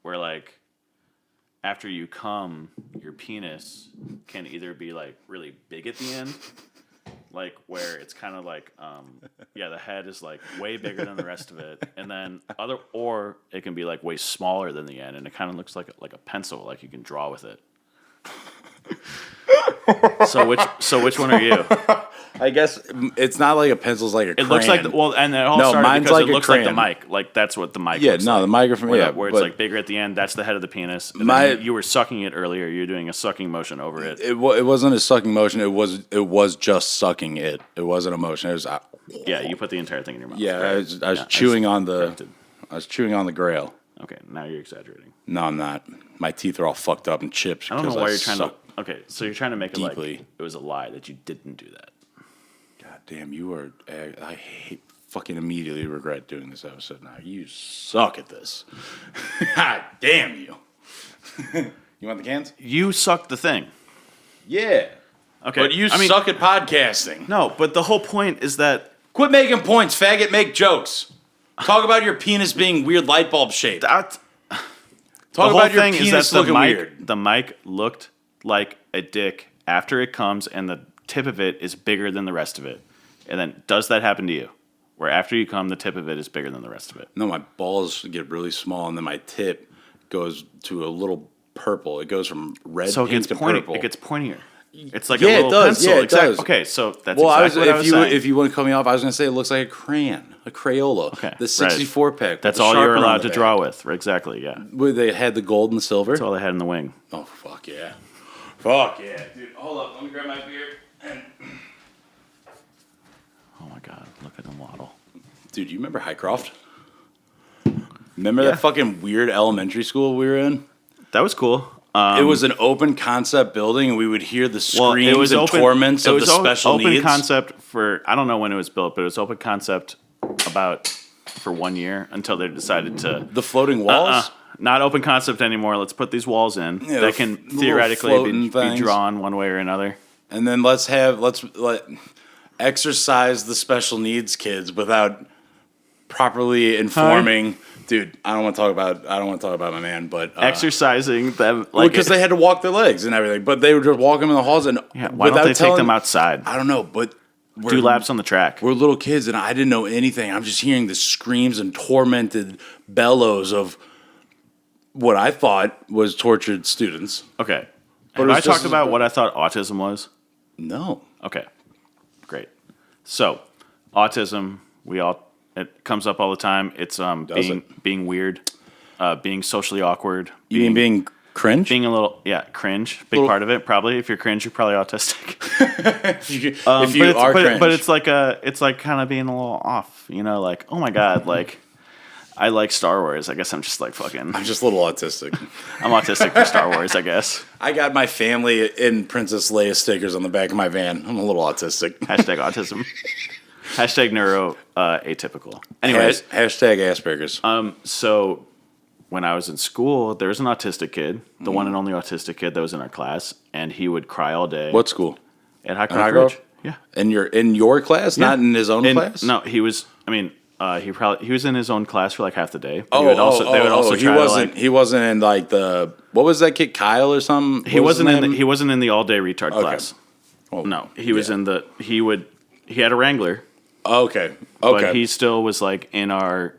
where like after you come, your penis can either be like really big at the end, like where it's kind of like the head is like way bigger than the rest of it, and then or it can be like way smaller than the end, and it kind of looks like a pencil, like you can draw with it. So which one are you? I guess it's not like a pencil; it's like a crayon. It looks like and it all started mine's because like it looks crayon. like the mic. Like that's what the mic. Yeah, looks no, like. the microphone. Where it's like bigger at the end. That's the head of the penis. And then you were sucking it earlier. You're doing a sucking motion over it. It wasn't a sucking motion. It was just sucking it. It wasn't a motion. It was. You put the entire thing in your mouth. Yeah, I was chewing on the. I was chewing on the grail. Okay, now you're exaggerating. No, I'm not. My teeth are all fucked up and chipped. I don't know why you're trying to. Okay, so you're trying to make deeply. it like it was a lie that you didn't do that. God damn, you are. I hate. Fucking immediately regret doing this episode now. You suck at this. God damn you. You want the cans? You suck the thing. Yeah. Okay. But you suck at podcasting. No, but the whole point is that. Quit making points, faggot. Make jokes. Talk about your penis being weird light bulb shaped. Talk about your penis looking weird. The mic looked like a dick after it comes, and the tip of it is bigger than the rest of it. And then, does that happen to you? Where after you come, the tip of it is bigger than the rest of it? No, my balls get really small, and then my tip goes to a little purple. It goes from red, pink to purple. It gets pointier. It's like a little pencil. Yeah, it does. Okay, so that's exactly what I was saying. If you want to cut me off, I was going to say it looks like a crayon, a Crayola. Okay, the 64 pack. That's all you're allowed to draw with. Exactly, yeah. Where they had the gold and the silver. That's all they had in the wing. Oh, fuck yeah. Fuck yeah. Dude, hold up. Let me grab my beer. Oh my God, look at him waddle. Dude, you remember Highcroft? Remember that fucking weird elementary school we were in? That was cool. It was an open concept building, and we would hear the screams and torments of the special needs. It was open concept for, I don't know when it was built, but it was open concept for 1 year until they decided to... The floating walls? Not open concept anymore. Let's put these walls in that can theoretically be drawn one way or another. And then let's exercise the special needs kids without properly informing... Dude, I don't want to talk about my man, but exercising them because they had to walk their legs and everything, but they would just walk them in the halls and why don't they take them outside? I don't know, but do laps on the track. We're little kids and I didn't know anything. I'm just hearing the screams and tormented bellows of what I thought was tortured students. Okay, have I talked about what I thought autism was? No. Okay, great. So, autism, it comes up all the time. It's being weird, being socially awkward. You mean being cringe? Being a little, cringe. Big part of it, probably. If you're cringe, you're probably autistic. if you are cringe. But it's like kind of being a little off. You know, like, oh my God, like, I like Star Wars. I guess I'm just like fucking... I'm just a little autistic. I'm autistic for Star Wars, I guess. I got my family in Princess Leia stickers on the back of my van. I'm a little autistic. Hashtag autism. Hashtag neuro atypical. Anyways. Hashtag Asperger's. So when I was in school, there was an autistic kid, the one and only autistic kid that was in our class, and he would cry all day. What school? At Highcroft Ridge. Yeah. In your class, not in his own class? No, he was. I mean, he was in his own class for like half the day. He wasn't in like the what was that kid Kyle or something? He wasn't in the all day retard class. Oh, no, he was in the he had a Wrangler. Okay. But he still was like in our,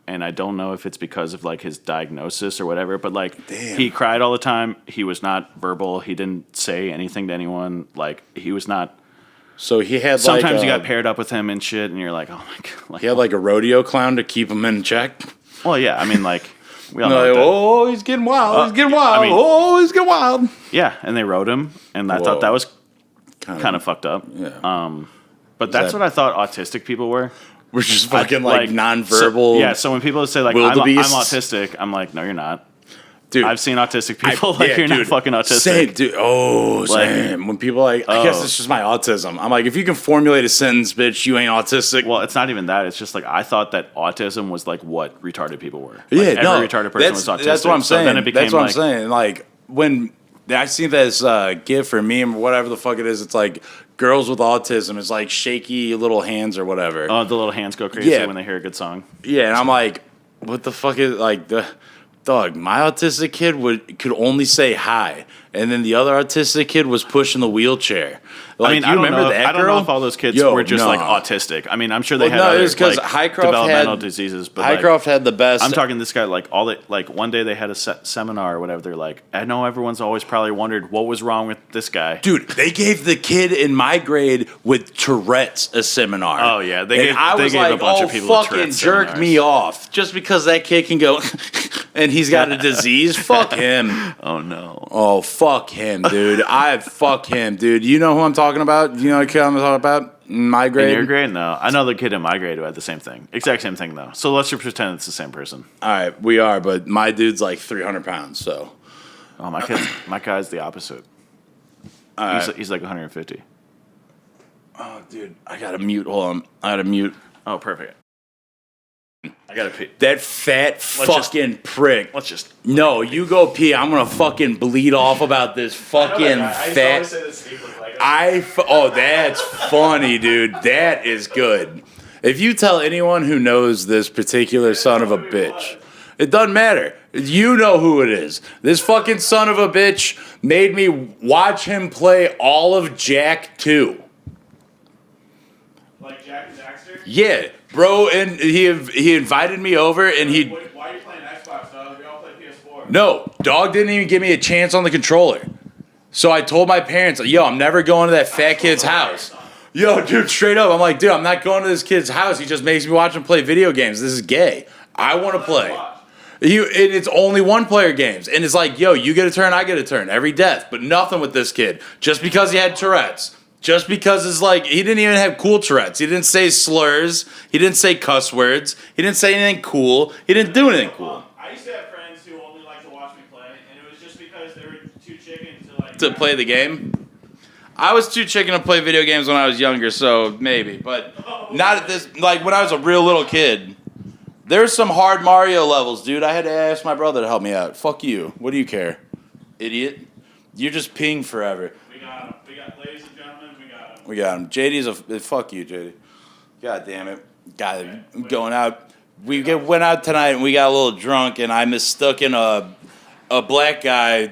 and I don't know if it's because of like his diagnosis or whatever, but like he cried all the time. He was not verbal. He didn't say anything to anyone. Like he was not. So he had sometimes you got paired up with him and shit, and you're like, oh my God. Like, he had like a rodeo clown to keep him in check. Well, yeah. I mean, like we all know. He's getting wild. He's getting wild. I mean, he's getting wild. Yeah, and they rode him, and I thought that was kind of fucked up. Yeah. But that's what I thought autistic people were. We're just fucking like nonverbal. So when people say like I'm autistic, I'm like, no, you're not. Dude, I've seen autistic people you're not fucking autistic. Same, dude. Same. When people I guess it's just my autism. I'm like, if you can formulate a sentence, bitch, you ain't autistic. Well, it's not even that. It's just like I thought that autism was like what retarded people were. Like, every retarded person was autistic. That's what I'm saying. So then it became I'm saying. Like when I see this GIF or meme or whatever the fuck it is, it's like girls with autism. It's like shaky little hands or whatever. Oh, the little hands go crazy when they hear a good song. Yeah, and I'm like, what the fuck is like Dog, my autistic kid could only say hi, and then the other autistic kid was pushing the wheelchair. Like, I mean, you I don't remember know. that I don't girl? know if all those kids Yo, were just like no. autistic. I mean, I'm sure they Well, had no, it other was 'cause like, Highcroft developmental had- diseases. But like, Highcroft had the best. I'm talking this guy like all that. Like one day they had a seminar or whatever. They're like, I know everyone's always probably wondered what was wrong with this guy. Dude, they gave the kid in my grade with Tourette's a seminar. Oh, yeah. They gave I was a like, bunch of people with fucking Tourette's jerk seminars." me off. Just because that kid can go and he's got a disease, fuck him. Oh no. Oh, fuck him, dude. Fuck him, dude. You know who I'm talking about? You know what kid I'm talking about? In my grade? In your grade? No. I know the kid in my grade who had the same thing. Exact same thing, though. So let's just pretend it's the same person. All right, we are, but my dude's like 300 pounds, so. Oh, my guy's the opposite. He's like 150. Oh, dude, I gotta mute. Hold on. I gotta mute. Oh, perfect. I gotta pee. That fat fucking prick. Let's just. No, you go pee. I'm gonna fucking bleed off about this fucking fat. Oh, that's funny, dude. That is good. If you tell anyone who knows this particular son of a bitch, it doesn't matter. You know who it is. This fucking son of a bitch made me watch him play all of Jak 2. Like Jak and Daxter? Yeah, bro, and he invited me over, and he. Why are you playing Xbox, dog? We all play PS4. No, dog didn't even give me a chance on the controller. So I told my parents, yo, I'm never going to that fat kid's house. Yo, dude, straight up, I'm like, dude, I'm not going to this kid's house. He just makes me watch him play video games. This is gay. I want to play. It's only one-player games. And it's like, yo, you get a turn, I get a turn. Every death. But nothing with this kid. Just because he had Tourette's. Just because it's like, he didn't even have cool Tourette's. He didn't say slurs. He didn't say cuss words. He didn't say anything cool. He didn't do anything cool. I used to have friends who only liked to watch me play, and it was just because they were too chicken To play the game? I was too chicken to play video games when I was younger, so maybe. But not at this, like when I was a real little kid. There's some hard Mario levels, dude. I had to ask my brother to help me out. Fuck you. What do you care? Idiot. You're just peeing forever. We got him. Ladies and gentlemen, we got him. We got him. JD's a fuck you, JD. God damn it. God, going out. Went out tonight and we got a little drunk and I mistook in a black guy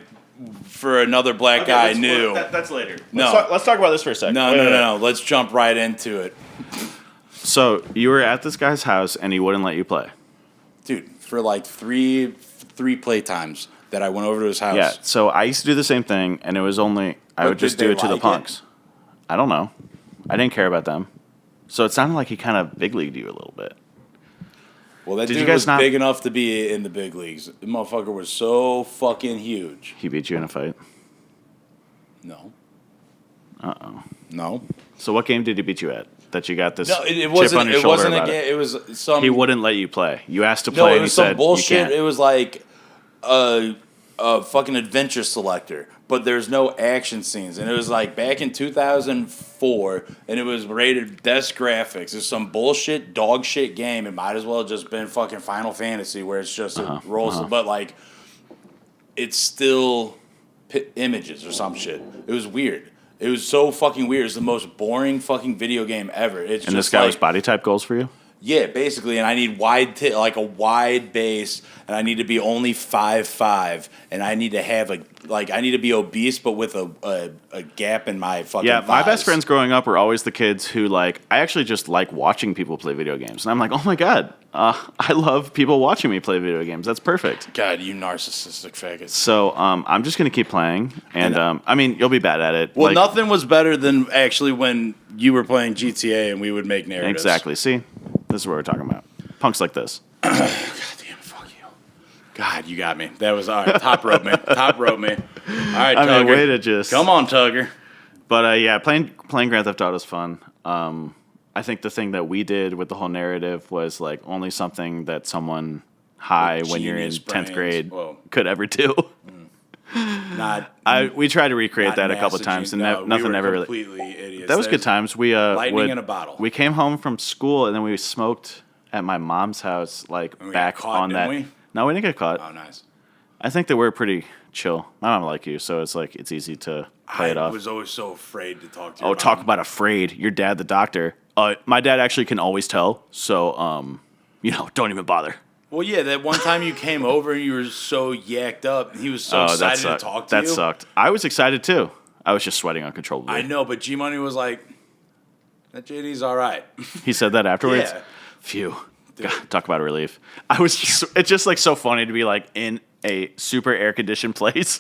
for another black guy I knew. That's later. No. Let's talk about this for a second. No. Let's jump right into it. So you were at this guy's house and he wouldn't let you play. Dude, for like three play times that I went over to his house. Yeah. So I used to do the same thing, and it was only I But would just did do they it to the like punks. I don't know. I didn't care about them. So it sounded like he kind of big leagued you a little bit. Well, that Did dude you guys was not- big enough to be in the big leagues. The motherfucker was so fucking huge. He beat you in a fight. No. Uh-oh. No. So what game did he beat you at? That you got this No, it chip wasn't. on your It shoulder wasn't a about game. it? It was some. He wouldn't let you play. You asked to play, No, and it he was said some bullshit. you can't. It was like a fucking adventure selector, but there's no action scenes. And it was like back in 2004, and it was rated best graphics. It's some bullshit dog shit game. It might as well have just been fucking Final Fantasy, where it's just it rolls, but like it's still images or some shit. It was weird. It was so fucking weird. It's the most boring fucking video game ever. It's And just this guy like, was body type goals for you? yeah, basically, and I need like a wide base, and I need to be only 5'5", and I need to have I need to be obese, but with a gap in my fucking Yeah, my best thighs. friends growing up were always the kids who, like, I actually just like watching people play video games. And I'm like, oh my God, I love people watching me play video games. That's perfect. God, you narcissistic faggots. So I'm just going to keep playing. And, I mean, you'll be bad at it. Well, like, nothing was better than actually when you were playing GTA and we would make narratives. Exactly. See? This is what we're talking about. Punks like this. God damn it, fuck you. God, you got me. That was all right. Top rope me. Top rope me. All right, I Tugger. mean, way to just... Come on, Tugger. But, yeah, playing Grand Theft Auto is fun. I think the thing that we did with the whole narrative was, like, only something that someone high With when you're in genius 10th brains. grade Whoa. could ever do. Not. We tried to recreate not that a couple NASA times, and genius. No, nothing we were ever really... completely idiots. That was good times. We lightning in a bottle. We came home from school and then we smoked at my mom's house, like And we back got caught, on that. didn't we? No, we didn't get caught. Oh, nice. I think that we're pretty chill. My mom like you, so it's like it's easy to play it I off. was always so afraid to talk to. Oh, your talk mom. about afraid. Your dad, the doctor. My dad actually can always tell. So, don't even bother. Well, yeah, that one time you came over and you were so yacked up, and he was so excited to talk to you. That sucked. I was excited too. I was just sweating uncontrollably. I know, but G Money was like, "That JD's all right." He said that afterwards. Yeah. Phew. God, talk about a relief. It's just like so funny to be like in a super air conditioned place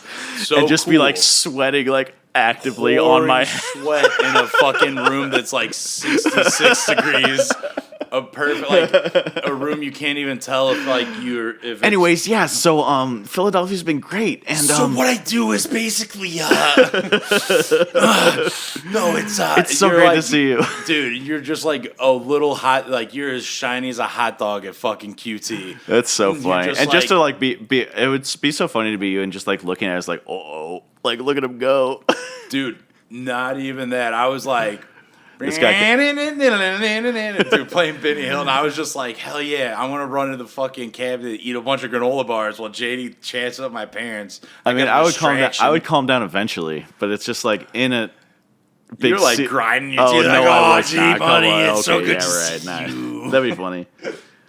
and just be like sweating like actively on my sweat in a fucking room that's like 66 degrees. A perfect, like a room you can't even tell if like you're. If it's, Anyways, yeah. So Philadelphia's been great, and so what I do is basically no, it's so great to see you, dude. You're just like a little hot, like you're as shiny as a hot dog at fucking QT. That's so funny, and like, just to like be, it would be so funny to be you and just like looking at us like, oh, like look at him go, dude. Not even that. I was like. This guy dude playing Benny Hill, and I was just like, hell yeah, I want to run into the fucking cabinet, eat a bunch of granola bars while JD chats up my parents. I mean, I would calm down. I would calm down eventually, but it's just like in a big. You're like grinding your oh, teeth. No, like, I oh, was gee, not. buddy, Come on. it's so Okay, good yeah, to right, see nice. you. That'd be funny.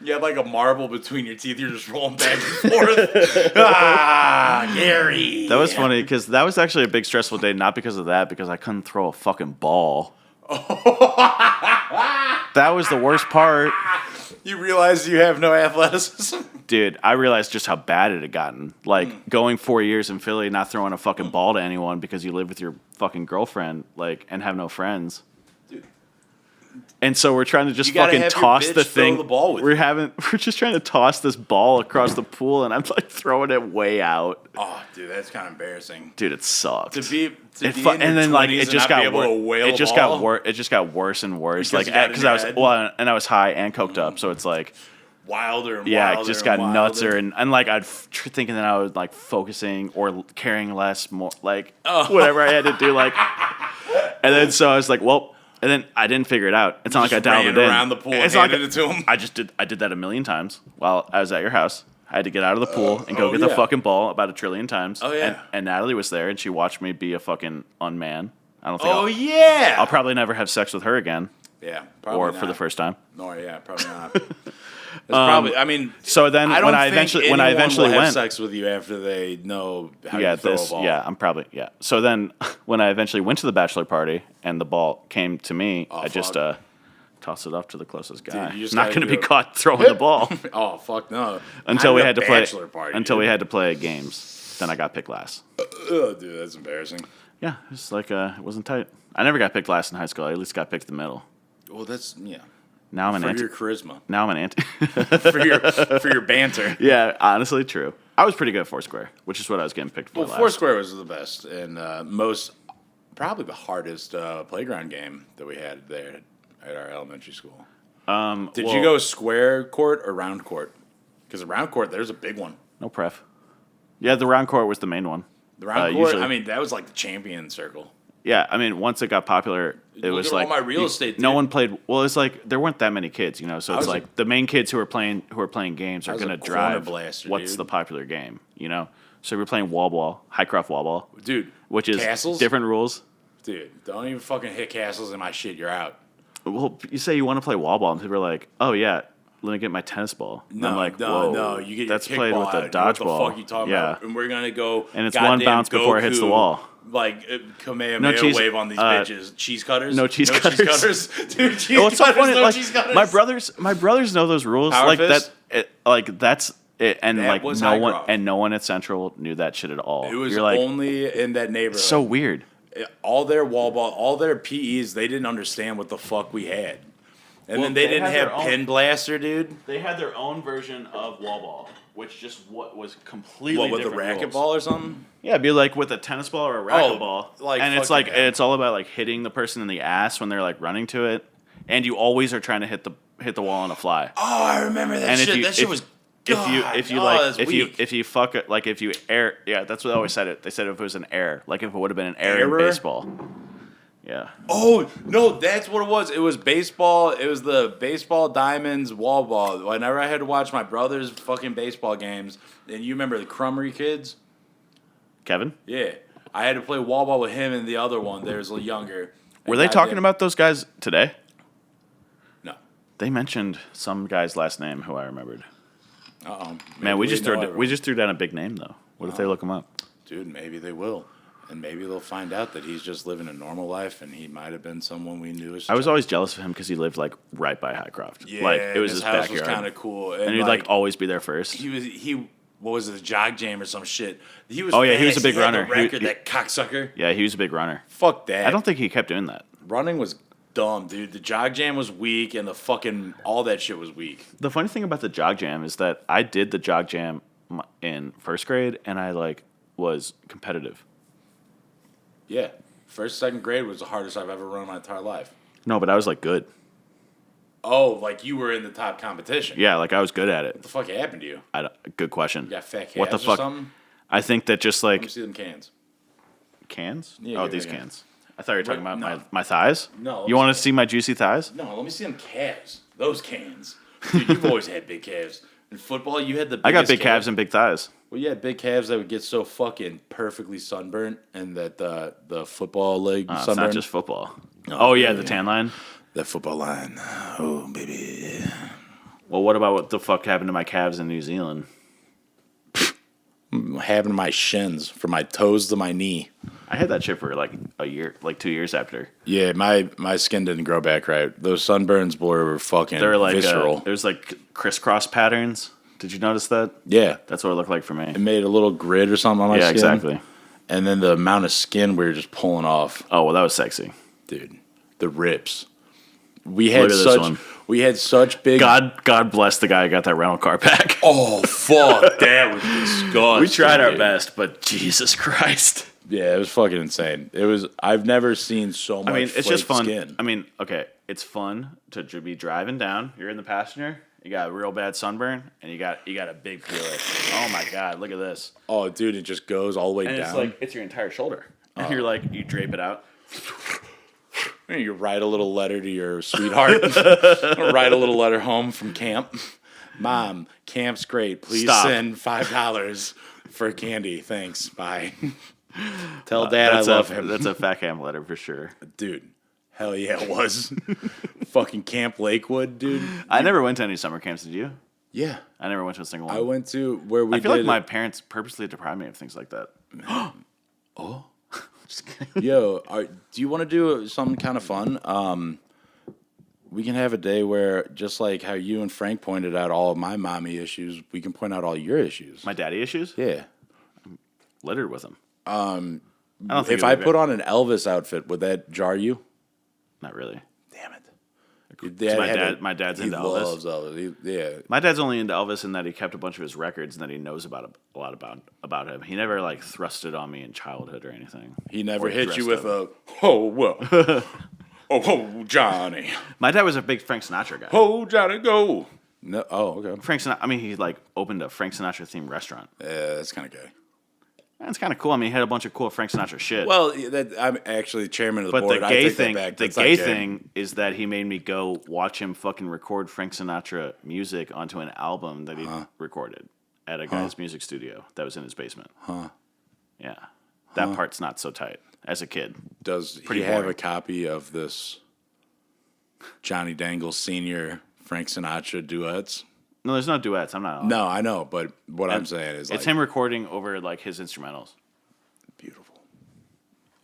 You have like a marble between your teeth. You're just rolling back and forth. Ah, Gary. That was funny because that was actually a big stressful day. Not because of that, because I couldn't throw a fucking ball. That was the worst part. You realize you have no athleticism? Dude, I realized just how bad it had gotten. Like, going 4 years in Philly, not throwing a fucking ball to anyone because you live with your fucking girlfriend, like, and have no friends. Dude. And so we're trying to just fucking toss the thing. We're just trying to toss this ball across the pool, and I'm like throwing it way out. Oh, dude, that's kind of embarrassing. Dude, it sucked. And then like it just got worse. It just got worse and worse. Because I was high and coked up, so it's like wilder and yeah, wilder. it just got wilder. nutser and like I'd thinking that I was like focusing or caring less, more like whatever I had to do, like, and then so I was like, well, and then I didn't figure it out. It's not like I dialed it in around the pool and handed it to him. I did that a million times while I was at your house. I had to get out of the pool and go get the fucking ball about 1 trillion times. Oh, yeah. And Natalie was there, and she watched me be a fucking unman. I don't think I'll probably never have sex with her again. Yeah, probably or not. for the first time. No, yeah, probably not. Probably. I mean, so then when I eventually have went, sex with you after they know how you throw a ball. Yeah, I'm probably So then when I eventually went to the bachelor party and the ball came to me, I just toss it up to the closest guy. Dude, not going to be caught throwing the ball. Oh fuck no! Until we had to play games. Then I got picked last. Dude, that's embarrassing. Yeah, it's like it wasn't tight. I never got picked last in high school. I at least got picked in the middle. Well, that's Now I'm your charisma. Now I'm an anti. for your banter. Yeah, honestly, true. I was pretty good at Foursquare, which is what I was getting picked for. Well, Foursquare was the best and probably the hardest playground game that we had there at our elementary school. Did you go square court or round court? Because the round court, there's a big one. No pref. Yeah, the round court was the main one. The round court, I mean, that was like the champion circle. Yeah, I mean, once it got popular, it was like all my real estate. No one played. Well, it's like there weren't that many kids, so it's like the main kids who are playing games are going to drive what's the popular game, So we're playing wall ball, Highcroft wall ball, dude, which is castles? Different rules. Dude, don't even fucking hit castles in my shit. You're out. Well, you say you want to play wall ball, and people are like, "Oh yeah, let me get my tennis ball." And I'm like, no, you get that's your played with a dodgeball. What the fuck you talking about? And we're gonna go. And it's one bounce before it hits the wall. Like Kamehameha wave on these bitches. Cheese cutters. No cheese cutters. Dude, cheese cutters. So funny, like, cheese cutters. My brothers know those rules. Power like fist? That's it. And that like no one at Central knew that shit at all. It was only in that neighborhood. So weird. All their wall ball, all their PEs, they didn't understand what the fuck we had. And then they didn't have Pin Blaster, dude. They had their own version of wall ball, which just was completely with different a rules. racquetball or something. Yeah, it'd be like with a tennis ball or a racquetball, and it's all about like hitting the person in the ass when they're like running to it, and you always are trying to hit the wall on a fly. Oh, I remember that shit. That shit was. If you fuck it, like if you air, yeah, that's what they always said it. They said if it was an air, like if it would have been an air in baseball. Yeah. Oh, no, that's what it was. It was baseball. It was the baseball diamonds wall ball. Whenever I had to watch my brother's fucking baseball games, and you remember the Crummery kids? Kevin? Yeah. I had to play wall ball with him and the other one. There's a little younger. Were they talking about those guys today? No. They mentioned some guy's last name who I remembered. Uh-oh. Man, we just know we just threw down a big name though. What if they look him up? Dude, maybe they will. And maybe they'll find out that he's just living a normal life and he might have been someone we knew as a I was child. always jealous of him because he lived like right by Highcroft. Yeah, like it was his his house backyard. was kind of cool. And he'd like always be there first. he what was it, a jog jam or some shit? He was Oh, yeah, he was a fast. big had the runner. He- record, he- that cocksucker. Yeah, he was a big runner. Fuck that. I don't think he kept doing that. Running was dumb, dude. The jog jam was weak and the fucking all that shit was weak. The funny thing about the jog jam is that I did the jog jam in first grade, and I like was competitive. Yeah. First, second grade was the hardest I've ever run in my entire life. No, but I was like good. Oh, like you were in the top competition. Yeah, like I was good at it. What the fuck happened to you? Good question. You got fat calves What the or fuck? something? I think that just Let me like see them cans. cans. Yeah, Oh, give me these a can. cans. I thought you were talking Wait, about no. my thighs. No, let You me want to see my juicy thighs? No, let me see them calves. Those cans. Dude, you've always had big calves. In football, you had the biggest I got big calves and big thighs. Well, you had big calves that would get so fucking perfectly sunburnt and that the football leg It's sunburn. not just football. No, Oh yeah, yeah, the yeah. tan line. That football line. Oh, baby. Well, what about what the fuck happened to my calves in New Zealand? Having my shins from my toes to my knee. I had that shit for like a year, like 2 years after. Yeah, my skin didn't grow back right. Those sunburns were fucking They were like visceral. there's like crisscross patterns. Did you notice that? Yeah. That's what it looked like for me. It made a little grid or something on my Yeah, skin. exactly. And then the amount of skin we were just pulling off. Oh well, that was sexy. Dude, the rips. We had Look at this such one. we had such big God bless the guy who got that rental car back. Oh fuck, that was disgusting. We tried our dude. best, but Jesus Christ. Yeah, it was fucking insane. It was. I've never seen so much. I mean, it's just flaked fun. Skin. I mean, okay, it's fun to be driving down. You're in the passenger. You got a real bad sunburn, and you got a big peeler. Oh my God, look at this. Oh, dude, it just goes all the way And down. it's like it's your entire shoulder. And you're like you drape it out. You write a little letter to your sweetheart. Write a little letter home from camp. Mom, camp's great. Please Stop. send $5 for candy. Thanks. Bye. Tell Dad I That's love a, him. That's a fat cam letter for sure. Dude, hell yeah, it was. Fucking Camp Lakewood, dude. I never went to any summer camps. Did you? Yeah. I never went to a single one. I went to where we I feel did like my parents purposely deprived me of things like that. Yo, do you want to do something kind of fun? We can have a day where, just like how you and Frank pointed out all of my mommy issues, we can point out all your issues. My daddy issues? Yeah. Littered with them. I don't think If I put on an Elvis outfit, would that jar you? Not really. Damn it. Your my dad's he into Elvis. loves Elvis. Yeah. My dad's only into Elvis in that he kept a bunch of his records and that he knows a lot about him. He never like thrusted on me in childhood or anything. He never Or hit you dressed with up. oh, well. oh, Johnny. My dad was a big Frank Sinatra guy. Oh, Johnny, go. No, okay. Frank Sinatra. I mean, he like opened a Frank Sinatra themed restaurant. Yeah, that's kind of gay. And it's kind of cool. I mean, he had a bunch of cool Frank Sinatra shit. Well, I'm actually chairman of the but board. the I gay take that thing, back. the That's not gay gay. thing is that he made me go watch him fucking record Frank Sinatra music onto an album that he recorded at a guy's music studio that was in his basement. Yeah, that part's not so tight as a kid. Does Pretty he have boring. a copy of this Johnny Dangle Sr. Frank Sinatra duets? No, there's no duets. I'm not. No, I know, but what I'm saying is, like, It's him recording over like his instrumentals. beautiful.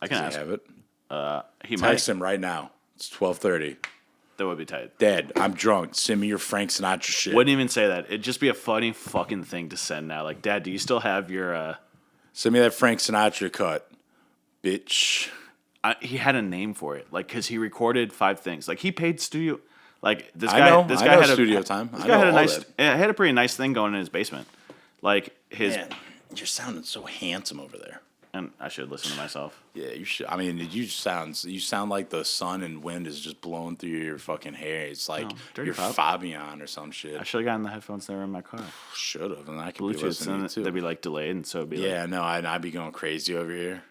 I can Does he ask. have it? He Text might. him right now. It's 12:30. That would be tight. Dad, I'm drunk. Send me your Frank Sinatra shit. Wouldn't even say that. It'd just be a funny fucking thing to send now. Like, Dad, do you still have your? Send me that Frank Sinatra cut, bitch. He had a name for it, like because he recorded 5 things. Like he paid studio. Like this I guy. know. This I guy know had studio a time. This I guy know had a all nice. that. Yeah, had a pretty nice thing going in his basement. Like his. Man, you're sounding so handsome over there. And I should listen to myself. Yeah, you should. I mean, you sound like the sun and wind is just blowing through your fucking hair. It's like dirty you're pop. Fabian or some shit. I should have gotten the headphones that were in my car. Should have, and I could be Bluetooth, listening and too. they'd be like delayed, and so it'd be Yeah, no, I'd be going crazy over here.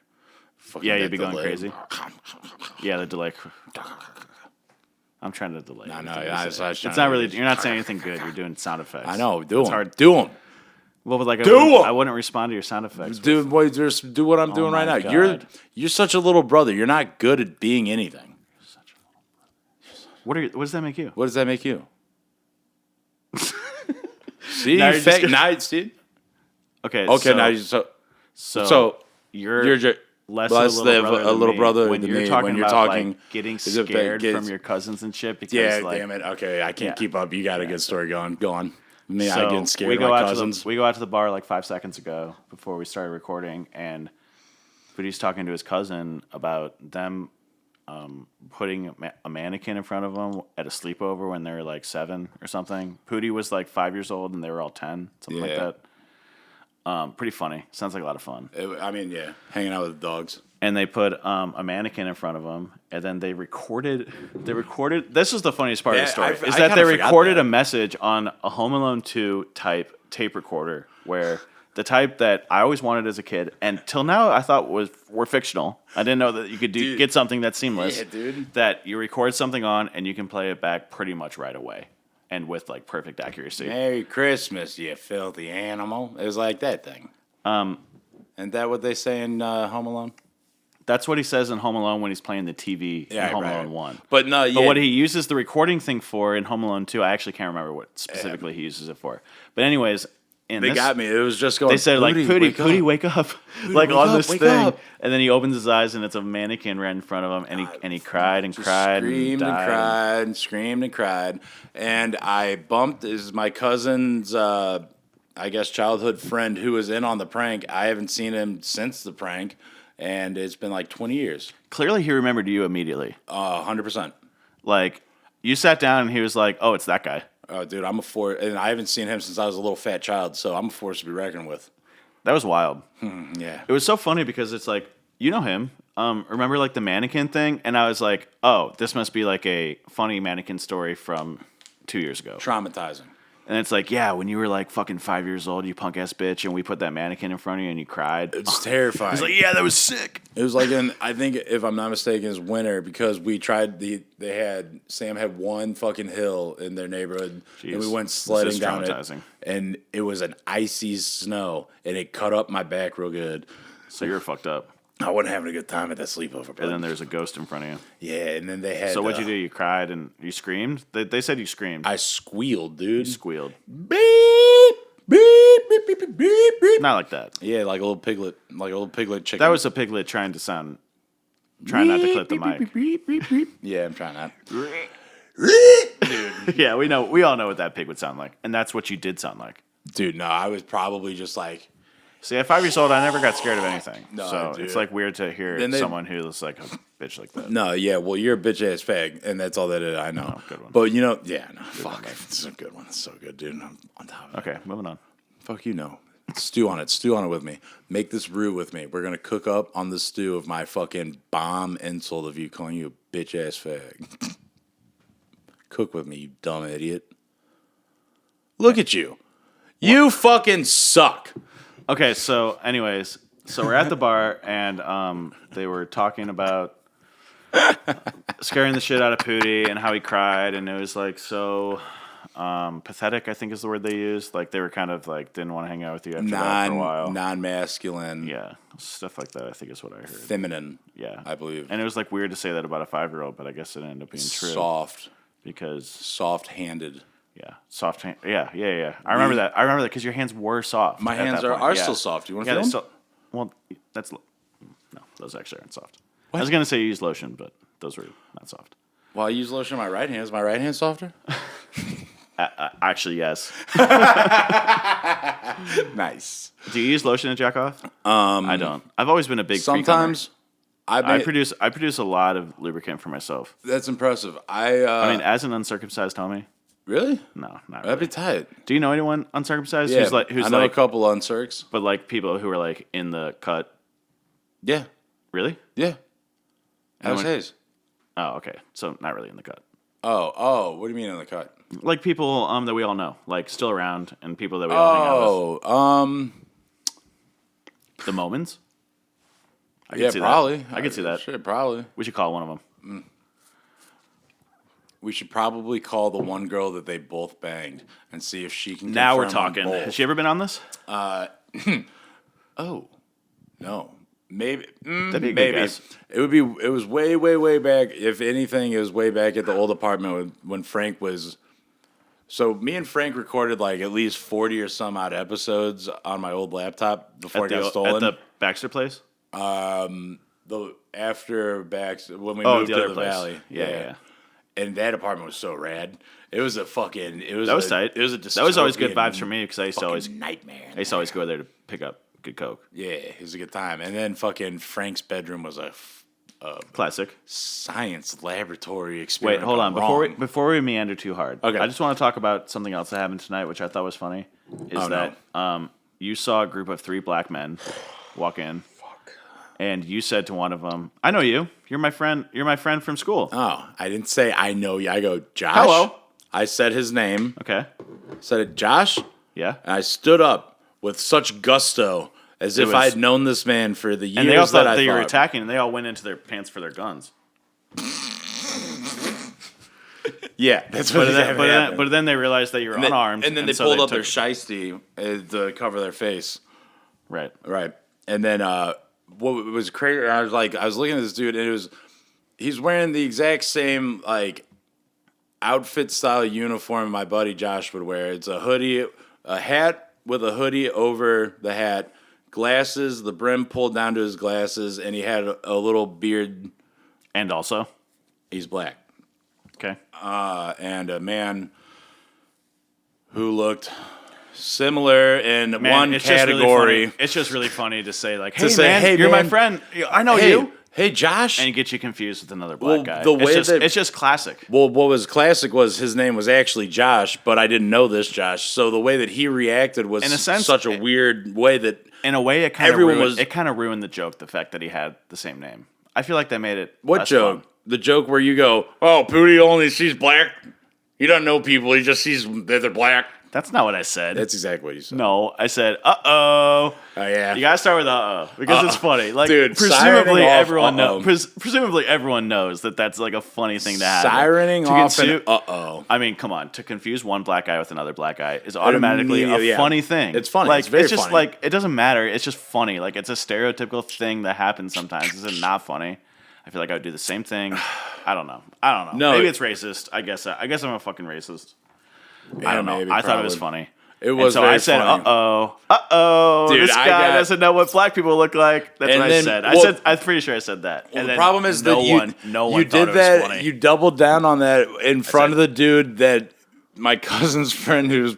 Fucking Yeah, that you'd be going delay. crazy. Yeah, the delay. I'm trying to delay. No, everything no, I I say. was trying It's to not really. do- You're not saying anything good. You're doing sound effects. I know. Do It's them. hard. Do them. Well, but like Do 'em! I wouldn't respond to your sound effects. Do boy, just do what I'm doing right now. my You're God. such a little brother. You're not good at being anything. What does that make you? What does that make you? See, Now you you're just fake. Now, see. Okay. Okay, So, now you so you're you're less less of a little brother than when you're me talking when you're about talking. like getting is it scared kids- from your cousins and shit. Because Yeah, like, damn it. Okay, I can't Yeah. keep up. You got a good story going. Go on. Me, I So getting scared we of go my out cousins. we go out to the bar like 5 seconds ago before we started recording, and Pooty's talking to his cousin about them putting a mannequin in front of them at a sleepover when they were like 7 or something. Pooty was like 5 years old and they were all 10, something like Yeah. that. Pretty funny. Sounds like a lot of fun. I mean, yeah, hanging out with the dogs. And they put a mannequin in front of them, and then they recorded. This is the funniest part of the Yeah, story: I is that kinda they forgot recorded that. a message on a Home Alone 2 type tape recorder, where the type that I always wanted as a kid, and till now I thought were fictional. I didn't know that you could Dude. get something that's seamless. Yeah, dude. That you record something on, and you can play it back pretty much right away, and with like perfect accuracy. Merry Christmas, you filthy animal. It was like that thing. Isn't that what they say in Home Alone? That's what he says in Home Alone when he's playing the TV in Home right. Alone 1. But no, yeah. But what he uses the recording thing for in Home Alone 2, I actually can't remember what specifically he uses it for. But anyways, in they this, got me. It was just going. they said like, Pooty, wake up, like wake on up, this wake thing, up. and then he opens his eyes and it's a mannequin right in front of him, and he cried and cried Screamed and died. cried and screamed and cried. And I bumped is my cousin's I guess childhood friend who was in on the prank. I haven't seen him since the prank, and it's been like 20 years. Clearly, he remembered you immediately. 100%. Like you sat down and he was like, "Oh, it's that guy." Oh, dude, I'm a force, and I haven't seen him since I was a little fat child, so I'm a force to be reckoned with. That was wild. Yeah. It was so funny because it's like, you know him. Remember like the mannequin thing? And I was like, oh, this must be like a funny mannequin story from 2 years ago. Traumatizing. And it's like, yeah, when you were like fucking 5 years old, you punk ass bitch, and we put that mannequin in front of you and you cried. It's terrifying. It's like, yeah, that was sick. It was like in, I think if I'm not mistaken, it's winter because we tried Sam had one fucking hill in their neighborhood and we Jeez. went This sledding is down it, traumatizing. and it was an icy snow and it cut up my back real good. So you were fucked up. I wasn't having a good time at that sleepover. Bro. And then there's a ghost in front of you. Yeah, and then they had. So what'd you do? You cried and you screamed? They said you screamed. I squealed, dude. You squealed. Beep, beep, beep, beep, beep, beep, beep. Not like that. Yeah, like a little piglet chicken. That was a piglet trying not to clip the mic. Yeah, I'm trying not. Yeah, we all know what that pig would sound like. And that's what you did sound like. Dude, no, I was probably just like. See, at 5 years old, I never got scared of anything. No, so dude. it's like weird to hear Then they- someone who looks like a bitch like that. No, yeah, well, you're a bitch ass fag, and that's all that is. I know. Oh, good one. But you know, yeah, no, fuck, this is a good one. It's so good, dude. I'm on top of it. Okay, moving on. Fuck you, know. Stew on it with me. Make this roux with me. We're gonna cook up on the stew of my fucking bomb insult of you calling you a bitch ass fag. Cook with me, you dumb idiot. Look at you. You fucking suck. Okay, so anyways, so we're at the bar and they were talking about scaring the shit out of Pooty and how he cried, and it was like so pathetic, I think is the word they used. Like they were kind of like didn't want to hang out with you after that for a while. Non-masculine, Yeah, stuff like that. I think is what I heard. feminine. Yeah, I believe. And it was like weird to say that about a 5-year-old, but I guess it ended up being true because soft-handed. yeah, soft hand. Yeah. I remember that. I remember that because your hands were soft. My at hands that are point. Yeah. still soft. You want to Yeah, feel they them? still. Well, that's no. Those actually aren't soft. I was gonna say you use lotion, but those were not soft. Well, I use lotion on my right hand. Is my right hand softer? Actually, yes. Nice. Do you use lotion to jack off? I don't. I've always been a big. Sometimes I produce a lot of lubricant for myself. That's impressive. I mean, as an uncircumcised homie, really? no, not That'd be really. tight. Do you know anyone uncircumcised Yeah, who's I know like, a couple uncircs. but like people who are like in the cut? Yeah, Really? yeah. Alex went- Hayes. Oh, okay. So not really in the cut. Oh, what do you mean in the cut? Like people that we all know, like still around, and people that we all hang out with. Oh, The Moments. I yeah, see probably. That. I could see that. Shit, probably. We should call one of them. We should probably call the one girl that they both banged and see if she can. Now we're confirm on talking. both. Has she ever been on this? Oh, no. Maybe. That'd be a good maybe. guess. It would be. It was way back. If anything, it was way back at the old apartment when Frank was So me and Frank recorded like at least 40 or some odd episodes on my old laptop before it got stolen. At the Baxter place? The after back when we Oh, moved the to other the place. valley. Yeah. And that apartment was so rad. It was a fucking. It was That was tight. It was a that was always good dystopian vibes for me because I used to always nightmare. go there to pick up good coke. Yeah, it was a good time. And then fucking Frank's bedroom was a Classic. science laboratory Wait, experiment. hold on. gone Before we meander too hard, Okay. I just want to talk about something else that happened tonight, which I thought was funny. Is Oh, no. that you saw a group of 3 black men walk in, and you said to one of them, "I know you. You're my friend. You're my friend from school." Oh, I didn't say I know you. I go, Josh. Hello. I said his name. Okay. Said, Josh. Yeah. And I stood up with such gusto as if was- I'd known this man for the years And they all thought that I that you were thought. attacking, and they all went into their pants for their guns. Yeah, that's what happened. But then they realized that you were unarmed, And then they so pulled up their took- shiesty to cover their face. Right. Right. And then what was crazy, I was looking at this dude, and he's wearing the exact same like outfit style uniform my buddy Josh would wear. It's a hoodie, a hat with a hoodie over the hat, glasses, the brim pulled down to his glasses, and he had a little beard. And also, He's black. okay. And a man who looked similar in Man, one it's just really category. funny. It's just really funny to say like, "Hey, say, man, "Hey, you're my man. friend. I know Hey, you," hey, Josh. and get you confused with another Well, black guy. the way that- it's just classic. Well, what was classic was his name was actually Josh, but I didn't know this Josh. So the way that he reacted was In a sense, such a weird way that In a way, it kind of Everyone ruined, was- it kind of ruined the joke. The fact that he had the same name. I feel like they made it. what less joke? fun. The joke where you go, "Oh, Pootie only sees black. He doesn't know people. He just sees that they're black." That's not what I said. That's exactly what you said. No, I said, "Uh-oh." Oh yeah. You gotta start with "uh-oh" because it's funny. Like, Dude, presumably sirening off everyone uh-oh. knows. Presumably everyone knows that that's like a funny thing to happen. Sirening To off consu- an uh-oh. I mean, come on. To confuse one black guy with another black guy is automatically a immediately- yeah. funny thing. It's funny. Like, It's very just funny. like it doesn't matter. It's just funny. Like it's a stereotypical thing that happens sometimes. Is it not funny? I feel like I would do the same thing. I don't know. No. Maybe it's racist. I guess I'm a fucking racist. I don't know. maybe, I thought it was probably. funny. It was and so very I said, funny. Dude, this I guy got- doesn't know what black people look like. That's And what then- I said. well- I'm pretty sure I said that. Well, and the then problem is no that you one you thought did it was that. funny. You doubled down on that in front said- of the dude that my cousin's friend who's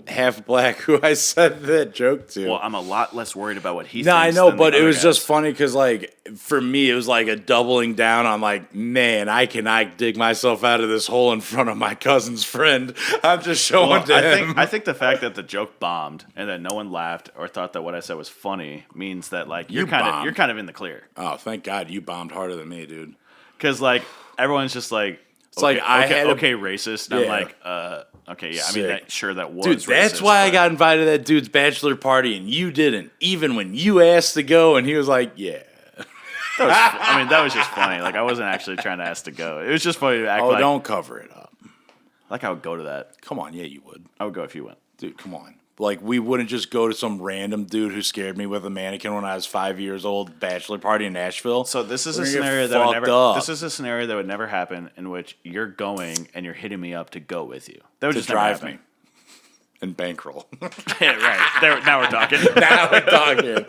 half black, who I said that joke to. Well, I'm a lot less worried about what he no, I thinks know, than the but it other was guys. just funny because, like, for me, it was like a doubling down on, like, man, I cannot dig myself out of this hole in front of my cousin's friend. I'm just showing Well, to I him. think the fact that the joke bombed and that no one laughed or thought that what I said was funny means that like you're bombed. kind of in the clear Oh, thank God you bombed harder than me, dude. because like everyone's just like it's like I had a- racist. And I'm Yeah. like okay, yeah. I mean, Sick. that was Dude, that's racist, why I but- got invited to that dude's bachelor party and you didn't. Even when you asked to go and he was like, yeah. that was just funny. Like I wasn't actually trying to ask to go. It was just funny to act Oh, like don't cover it up. I would go to that. Come on, yeah, you would. I would go if you went. Dude, come on. Like, we wouldn't just go to some random dude who scared me with a mannequin when I was 5 years old, bachelor party in Nashville. So this is We're a gonna get scenario that would fucked never. up. This is a scenario that would never happen in which you're going and you're hitting me up to go with you. That would to just never drive happen. me and bankroll. Yeah, right. Now we're talking. Now we're talking.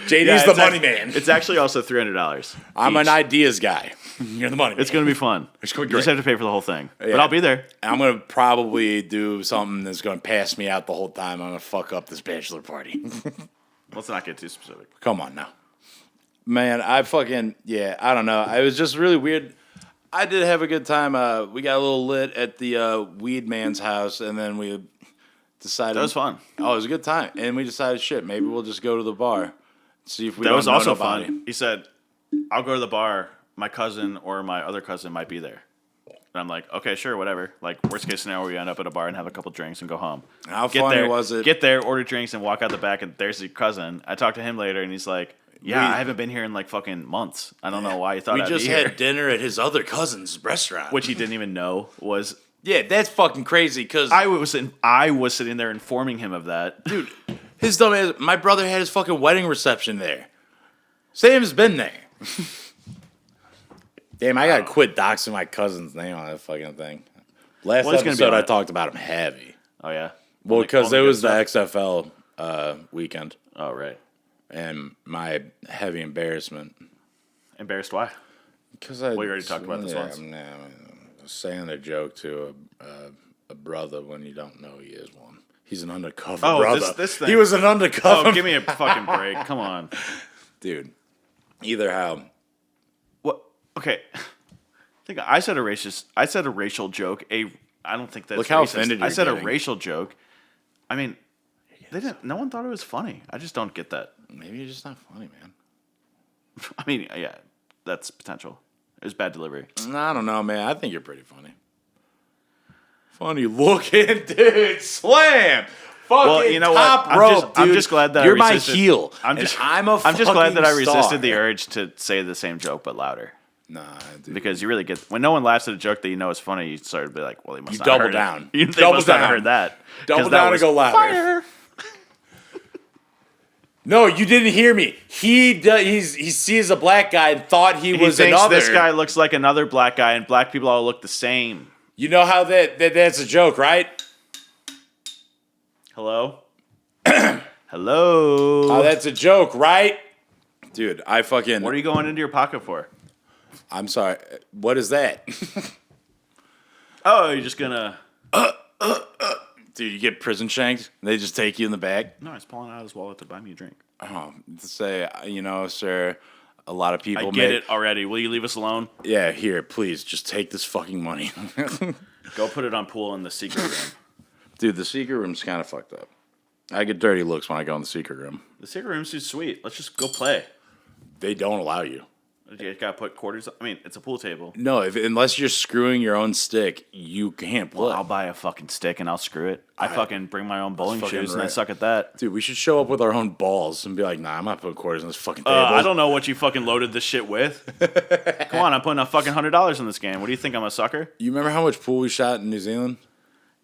JD's the money man. It's actually also $300. I'm each. an ideas guy. You're the money man. It's gonna be fun. It's gonna be You just great. have to pay for the whole thing, but Yeah. I'll be there. I'm going to probably do something that's going to pass me out the whole time. I'm going to fuck up this bachelor party. Let's not get too specific. Come on now. Man, I don't know. It was just really weird. I did have a good time. We got a little lit at the weed man's house, and then we decided... That was fun. Oh, it was a good time. And we decided, shit, maybe we'll just go to the bar. See if we That don't was know also nobody. fun. He said, "I'll go to the bar. My cousin or my other cousin might be there." And I'm like, "Okay, sure, whatever." Like worst case scenario, we end up at a bar and have a couple drinks and go home. How Get funny there, was it? Get there, order drinks, and walk out the back, and there's your cousin. I talked to him later, and he's like, "Yeah, We- I haven't been here in like fucking months. I don't know why you thought We I'd just be had here." dinner at his other cousin's restaurant. Which he didn't even know was. Yeah, that's fucking crazy, because... I was sitting there informing him of that. Dude, his dumb ass... My brother had his fucking wedding reception there. Sam's been there. Damn, I gotta quit doxing my cousin's name on that fucking thing. Last Well, he's gonna be episode, on I it. talked about him heavy. Oh yeah. Well, Like, because all the it good was the stuff? XFL weekend, Oh right. and my heavy embarrassment. Embarrassed? Why? Because We already talked about this once. Saying a joke to a brother when you don't know he is one. He's an undercover Oh, brother. this thing. He was an undercover. Oh, give me a fucking break. Come on. Dude. Either how. What? Okay. I think I said a racial joke. I don't think that's Look how racist. offended I you're said a getting. racial joke. I mean, no one thought it was funny. I just don't get that. Maybe you're just not funny, man. I mean, yeah, that's potential. It was bad delivery. I don't know, man. I think you're pretty funny. Funny looking, dude. Slam. Fucking Well, you know top what? rope, I'm dude. just glad that you're I my resisted. heel. I'm and just I'm a I'm just glad that I fucking resisted star. the urge to say the same joke but louder. Nah, dude. Because you really get when no one laughs at a joke that you know is funny, you start to be like, well, they must You not double have heard down. It. They Double must not have down. heard that. 'Cause Double that down and was go louder. Fire. No, you didn't hear me. He sees a black guy and thought he He was thinks another. this guy looks like another black guy, and black people all look the same. You know how that's a joke, right? Hello? Hello? Oh, that's a joke, right? Dude, I fucking. What are you going into your pocket for? I'm sorry. What is that? Oh, you're just gonna... Dude, you get prison shanked. And they just take you in the bag. No, he's pulling out his wallet to buy me a drink. Oh, to say, sir, a lot of people I get it already. Will you leave us alone? Yeah, here, please, just take this fucking money. Go put it on pool in the secret room. Dude, the secret room's kind of fucked up. I get dirty looks when I go in the secret room. The secret room's too sweet. Let's just go play. They don't allow you. You gotta put quarters. I mean, it's a pool table. No, unless you're screwing your own stick, you can't play. Well, I'll buy a fucking stick and I'll screw it. I fucking bring my own bowling fucking shoes and I right. suck at that. Dude, we should show up with our own balls and be like, nah, I'm not putting quarters in this fucking table. I don't know what you fucking loaded this shit with. Come on, I'm putting a fucking $100 in this game. What do you think? I'm a sucker? You remember how much pool we shot in New Zealand?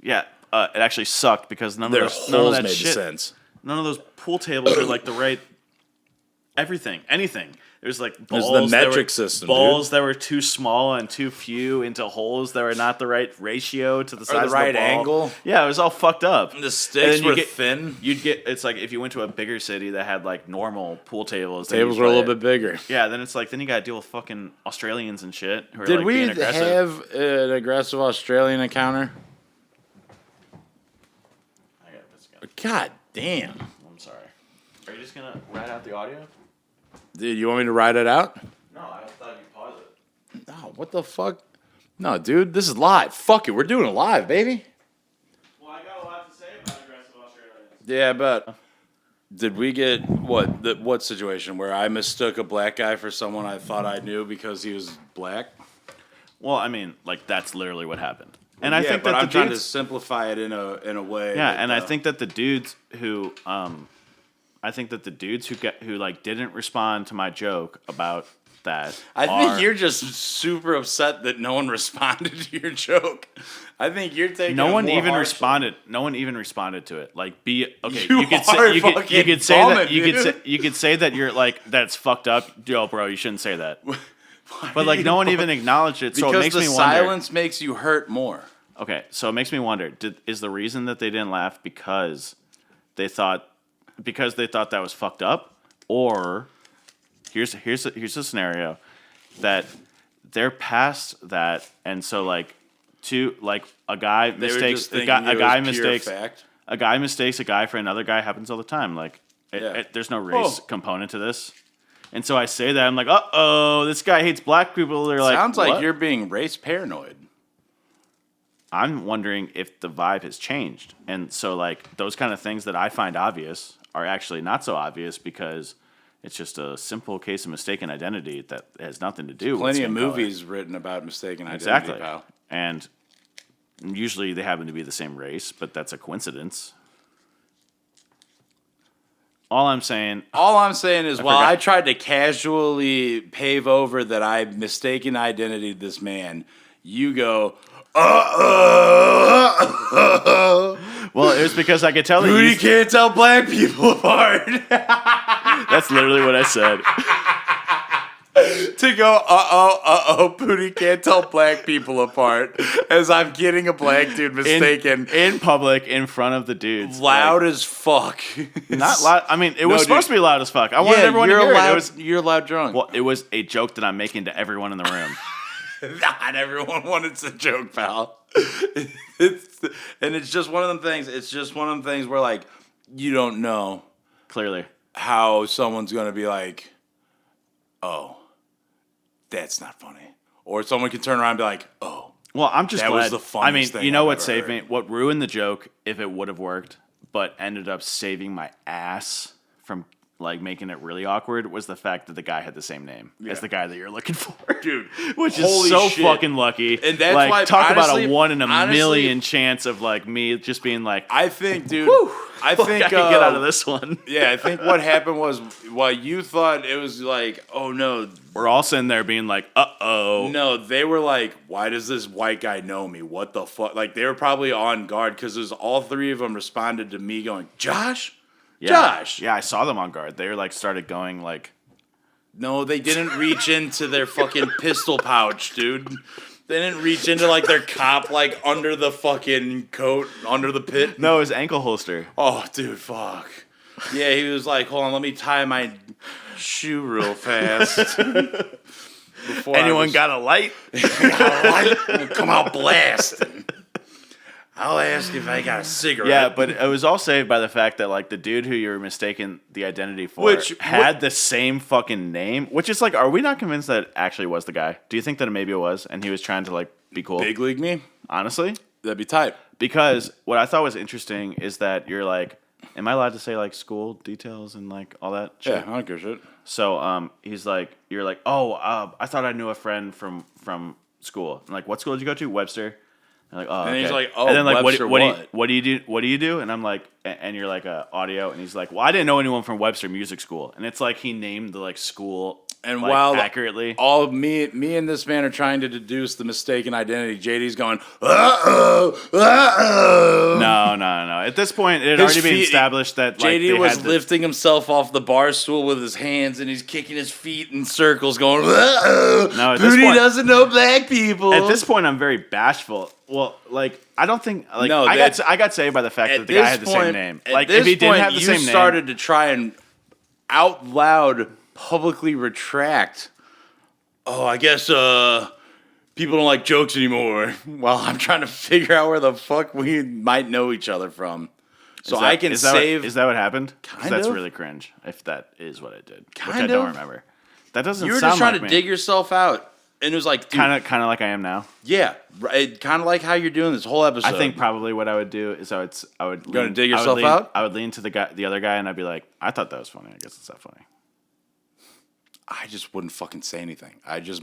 Yeah, it actually sucked because none Their of those, none of holes that made shit, sense. none of those pool tables are like the right anything. There's like There's balls. the that metric were, system, balls that were too small and too few into holes that were not the right ratio to the size right of the ball. angle. Yeah, it was all fucked up. The And sticks then you were get- thin. You'd get it's like if you went to a bigger city that had like normal pool tables. then Tables you'd were a play little it. bit bigger. Yeah, then it's like then you gotta deal with fucking Australians and shit who are Did like we being aggressive. have an aggressive Australian encounter? I got this guy. God damn. I'm sorry. Are you just gonna write out the audio? Dude, you want me to write it out? No, I thought you paused it. No, what the fuck? No, dude, this is live. Fuck it, we're doing it live, baby. Well, I got a lot to say about aggressive Australians. Yeah, but did we get what situation where I mistook a black guy for someone I thought I knew because he was black? Well, I mean, like that's literally what happened. And I Yeah, think but that I'm the trying to dudes, simplify it in a way. yeah, that, and I think that the dudes who who like didn't respond to my joke about that. I think are- you're just super upset that no one responded to your joke. I think you're taking. no it one more even harshly. responded. No one even responded to it. Like, okay, You could are say you could fucking say that bumming, dude. you could say that you're like that's fucked up, yo, bro. You shouldn't say that. Why But like, do no you- one even acknowledged it, so it because makes the me wonder. silence makes you hurt more. Okay, so it makes me wonder: is the reason that they didn't laugh because they thought that was fucked up, or here's a scenario that they're past that, and so like a guy They were mistakes just a thinking guy, it a guy was pure mistakes fact. a guy mistakes a guy for another guy happens all the time. Like Yeah. there's no race Oh. component to this, and so I say that I'm like, this guy hates black people. They're like, Sounds like "What?" you're being race paranoid. I'm wondering if the vibe has changed. And so, like, those kind of things that I find obvious are actually not so obvious because it's just a simple case of mistaken identity that has nothing to do with Plenty of skin color. movies written about mistaken identity, Exactly. pal. And usually they happen to be the same race, but that's a coincidence. All I'm saying, All I'm saying is, while forgot. I tried to casually pave over that I mistaken identity this man, you go, well, it was because I could tell that Dude, you, you can't tell black people apart. that's literally what I said. to go, Booty can't tell black people apart as I'm getting a black dude mistaken. in public in front of the dudes. Loud as fuck. Not loud. I mean, it was No, supposed dude. to be loud as fuck. I wanted everyone to you're hear loud, it. It was, you're loud drunk. well, it was a joke that I'm making to everyone in the room. Not everyone wanted to joke, pal. It's just one of them things. It's just one of them things where, like, you don't know Clearly. how someone's going to be like, oh, that's not funny. Or someone can turn around and be like, oh. Well, I'm just That glad. was the funniest thing you know I've what ever saved heard. me? What ruined the joke, if it would have worked, but ended up saving my ass from like making it really awkward, was the fact that the guy had the same name as the guy that you're looking for, Dude, which is holy so shit. fucking lucky. And that's like, why, talk honestly- about a 1 in a honestly- million chance of like me just being like, I think, dude, I fuck, think I can get out of this one. Yeah, I think what happened was while you thought it was like, oh no, We're all sitting there being like, uh-oh. no, they were like, why does this white guy know me? What the fuck? Like they were probably on guard because there's all three of them responded to me going, Josh, Yeah. Josh. Yeah, I saw them on guard. They were like started going like, No, they didn't reach into their fucking pistol pouch, dude. They didn't reach into like their cop like under the fucking coat, under the pit. no, it was ankle holster. Oh, dude, fuck. Yeah, he was like, hold on, let me tie my shoe real fast. Before Anyone got a light? come out blasting. I'll ask if I got a cigarette. Yeah, but it was all saved by the fact that like the dude who you were mistaken the identity for Which- had the same fucking name. Which is like, are we not convinced that it actually was the guy? Do you think that maybe it was, and he was trying to like be cool? Big league me? Honestly, That'd be tight. because what I thought was interesting is that you're like, am I allowed to say like school details and like all that shit? Yeah, I don't give a shit. So he's like, you're like, oh, I thought I knew a friend from school. I'm like, what school did you go to? Webster. I'm like, oh, And okay. he's like, oh, and then like, Webster what do what? what do you do? What do you do? And I'm like, and you're like audio, and he's like, well, I didn't know anyone from Webster Music School, and it's like he named the like school And like, while accurately. all me and this man are trying to deduce the mistaken identity, JD's going, uh-oh. No. At this point, it had His already been feet- established that like, JD they was had the- lifting himself off the bar stool with his hands, and he's kicking his feet in circles, going, uh-oh. No, at this Booty point- doesn't know black people. At this point, I'm very bashful. Well, like I don't think like No, I that- got saved by the fact that the guy had the same name. At Like this if he didn't point, have the you same name, started to try and out loud publicly retract. Oh, I guess people don't like jokes anymore. While I'm trying to figure out where the fuck we might know each other from, so Is that- I can is that what- save. Is that what happened? 'Cause Kind that's of. really cringe. If that is what it did, which I Kind don't of. remember. That doesn't. You were sound just trying like to me. dig yourself out, and it was like, dude, kind of like I am now. yeah, right, kind of like how you're doing this whole episode. I think probably what I would do is I would Gonna lean- dig I would yourself lean- out? I would lean to the other guy, and I'd be like, I thought that was funny. I guess it's not funny. I just wouldn't fucking say anything. I just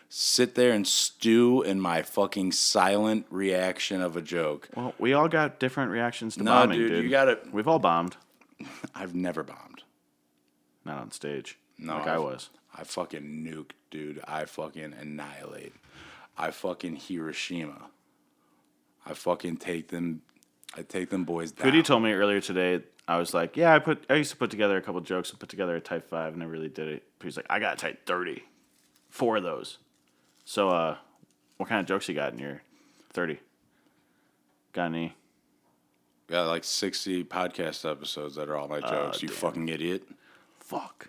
sit there and stew in my fucking silent reaction of a joke. Well, we all got different reactions to No, bombing, dude, dude. you gotta- We've all bombed, I've never bombed. not on stage. No, like I was. I fucking nuke, dude. I fucking annihilate. I fucking Hiroshima. I fucking take them. I take them boys down. Goody told me earlier today. I was like, yeah, I used to put together a couple jokes and put together a type 5, and I really did it. But he's like, I got a type 30, 4 of those. So, what kind of jokes you got in your 30? Got any? Got like 60 podcast episodes that are all my jokes. You damn. fucking idiot, Fuck.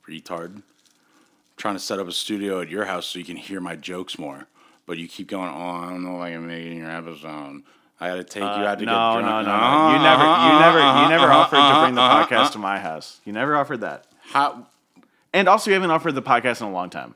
retard. Trying to set up a studio at your house so you can hear my jokes more, but you keep going. Oh, I don't know if I can make it in your episode. I got to take you out to No. get drunk. You never offered to bring the podcast to my house. You never offered that. How? And also, you haven't offered the podcast in a long time.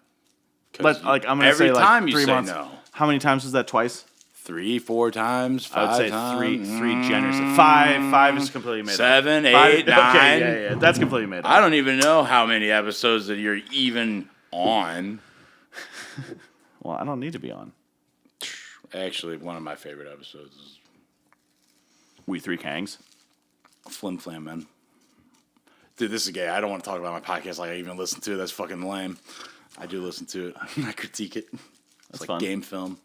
But like, I'm gonna every say like time you 3 say months. no. How many times was that? Twice? 3, 4 times, 5 I would say times. three generous. Five is completely made up. 7, 8, 9. Okay, yeah, that's completely made up. I don't even know how many episodes that you're even on. Well, I don't need to be on. Actually, one of my favorite episodes is We Three Kangs. Flim Flam Man. Dude, this is gay. I don't want to talk about my podcast like I even listen to it. That's fucking lame. I do listen to it. I critique it. It's like fun. game film.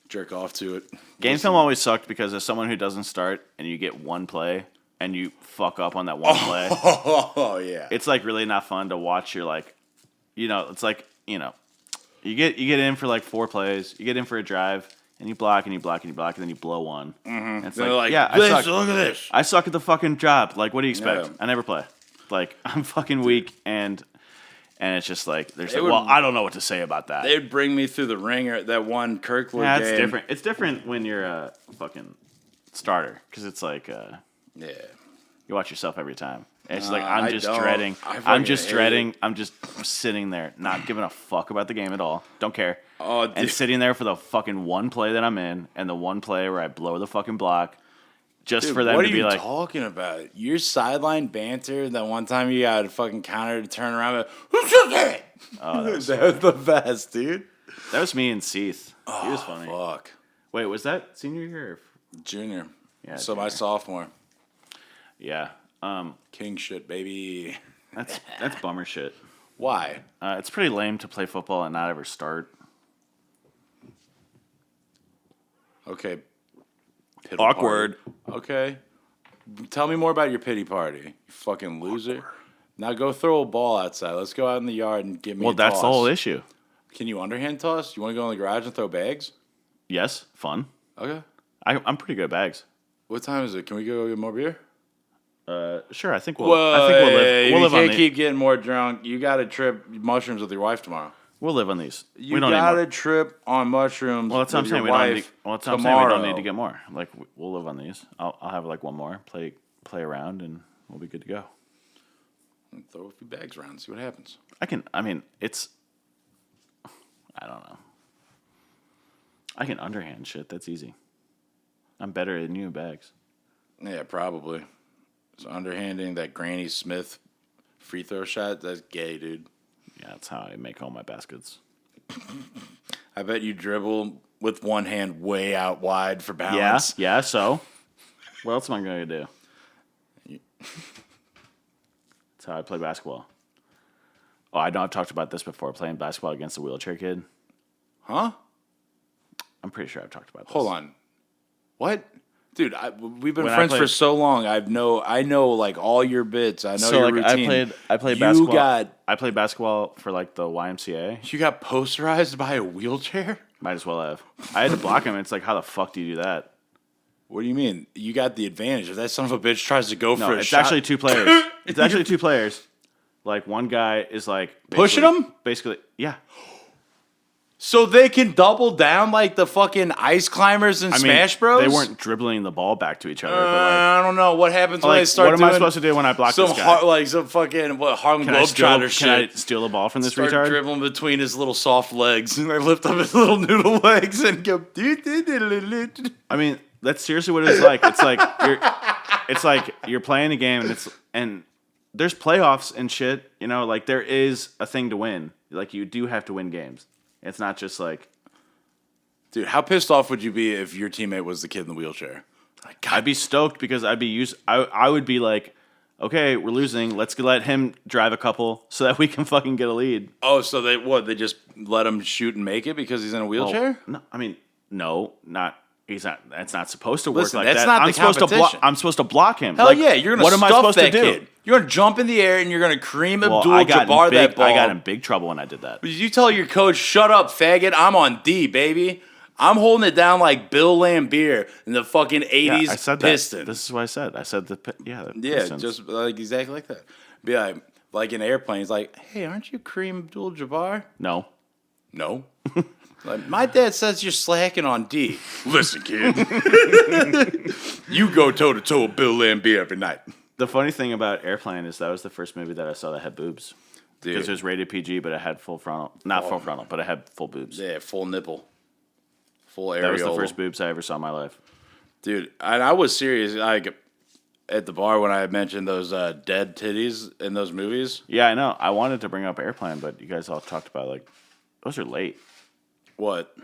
Jerk off to it. Game film always sucked because as someone who doesn't start and you get one play and you fuck up on that one play, Oh, yeah. it's like really not fun to watch your like, you know, it's like you know, you get in for like 4 plays, you get in for a drive, and you block and you block and you block, and then you blow one. And it's like, yeah, I suck. Look at this. I suck at the fucking job. Like, what do you expect? Yeah. I never play. Like, I'm fucking weak, and it's just like there's like, would- well, I don't know what to say about that. They'd bring me through the ringer at that one Kirkwood Yeah, game. it's different. It's different when you're a fucking starter because it's like Yeah. you watch yourself every time. And it's like I I'm just don't. dreading. I I'm fucking just hate dreading. I'm just sitting there, not giving a fuck about the game at all. Don't care. Oh, and dude. sitting there for the fucking one play that I'm in, and the one play where I blow the fucking block, just Dude, for them what to are be you like, talking about? Your sideline banter. That one time you got a fucking counter to turn around. And, who took it? oh, that was, That was the best, dude. that was me and Seath. He was funny. Fuck. Wait, was that senior year? Or, Junior. Yeah, So my junior. sophomore. yeah. King shit, baby. That's bummer shit. Why? It's pretty lame to play football and not ever start. Okay. Piddle Awkward. party. Okay. Tell me more about your pity party. You fucking loser. Now go throw a ball outside. Let's go out in the yard and get me Well, a that's toss. the whole issue. Can you underhand toss? You want to go in the garage and throw bags? Yes, fun. Okay. I'm pretty good at bags. What time is it? Can we go get more beer? Sure. I think we'll live. We'll you live on can't these. keep getting more drunk. You got to trip mushrooms with your wife tomorrow. We'll live on these. You we don't need got more. to trip on mushrooms. Well, that's what I'm with saying. your We don't need. wife Well, that's what I'm saying. We don't tomorrow. need to get more. Like we'll live on these. I'll have like one more. Play around, and we'll be good to go. Throw a few bags around and see what happens. I mean, it's. I don't know. I can underhand shit. That's easy. I'm better than you in bags. Yeah, probably. So underhanding that Granny Smith free throw shot, that's gay, dude. Yeah, that's how I make all my baskets. I bet you dribble with one hand way out wide for Yeah, balance. yeah. So, what else am I going to do? That's how I play basketball. Oh, I know I've talked about this before. Playing basketball against a wheelchair kid. Huh? I'm pretty sure I've talked about this. Hold on. What? Dude, we've been When I friends for played- so long. I know like all your bits. I know So your like routine. I played You basketball. I played basketball for like the YMCA. You got posterized by a wheelchair? Might as well have. I had to block him. It's like, how the fuck do you do that? What do you mean? You got the advantage. If that son of a bitch tries to go No, for a it's shot, actually 2 players. It's actually 2 players. Like one guy is like Pushing basically- him? Basically, yeah. so they can double down like the fucking ice climbers in I mean, Smash Bros. They weren't dribbling the ball back to each other. I don't know what happens when they like, start what am doing I supposed to do when I block some this guy? some fucking Harlem Can I Globetrotter shit. Can I steal the ball from this Start retard? dribbling between his little soft legs, and I lift up his little noodle legs and go. I mean, that's seriously what it's like. It's like you're playing a game and there's playoffs and shit. You know, like there is a thing to win. Like you do have to win games. It's not just like Dude, how pissed off would you be if your teammate was the kid in the wheelchair? Like, I'd be stoked because I would be like, okay, we're losing. Let's let him drive a couple so that we can fucking get a lead. oh, so they just let him shoot and make it because he's in a wheelchair? No, I mean, no, not. He's not. That's not supposed to work Listen, like that's that. not I'm the supposed to block. competition. I'm supposed to block him. Hell Like, yeah, you're gonna what am I stuff supposed that to do? kid. You're gonna jump in the air and you're gonna cream Well, Abdul-Jabbar that ball. I got in big trouble when I did that. You tell your coach, shut up, faggot. I'm on D, baby. I'm holding it down like Bill Lambier in the fucking 80s Yeah, I said Pistons. that. This is what I said. I said the Yeah, Pistons. just like exactly like that. Be like in airplanes, like, hey, aren't you Kareem Abdul-Jabbar? no. No. Like, my dad says you're slacking on D. Listen, kid. You go toe to toe with Bill Lambier every night. The funny thing about Airplane is that was the first movie that I saw that had boobs. Dude. Because it was rated PG, but it had full frontal. Not full frontal, but it had full boobs. Yeah, full nipple. Full areola. That was the first boobs I ever saw in my life. Dude, and I was serious. Like at the bar when I had mentioned those dead titties in those movies. Yeah, I know. I wanted to bring up Airplane, but you guys all talked about like those are late. What?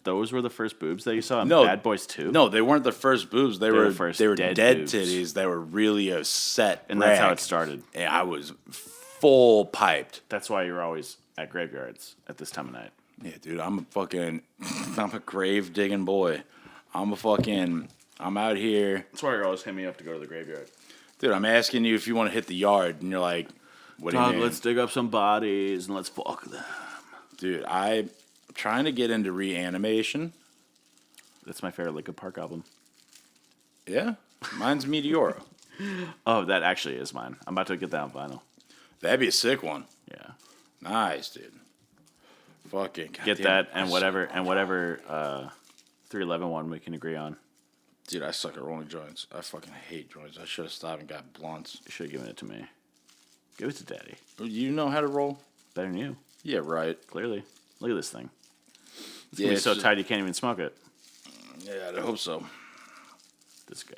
Those were the first boobs that you saw in No. Bad Boys 2? No, they weren't the first boobs. They were first they were dead dead boobs. titties. They were really a set. And that's how rag. it started. And I was full piped. That's why you're always at graveyards at this time of night. Yeah, dude, I'm a grave digging boy. I'm out here. That's why you're always hitting me up to go to the graveyard. Dude, I'm asking you if you want to hit the yard, and you're like, what do you Dog, mean? let's dig up some bodies and let's fuck them. Dude, I'm trying to get into Reanimation. That's my favorite Linkin Park album. Yeah, mine's Meteora. Oh, that actually is mine. I'm about to get that on vinyl. That'd be a sick one. Yeah. Nice, dude. Fucking Get goddamn, that and whatever 311 one we can agree on. Dude, I suck at rolling joints. I fucking hate joints. I should have stopped and got blunts. You should have given it to me. Give it to Daddy. You know how to roll? Better than you, Yeah, right. clearly. Look at this thing. It's Yeah, gonna be it's so just- tight you can't even smoke it. Yeah, I hope so. This guy.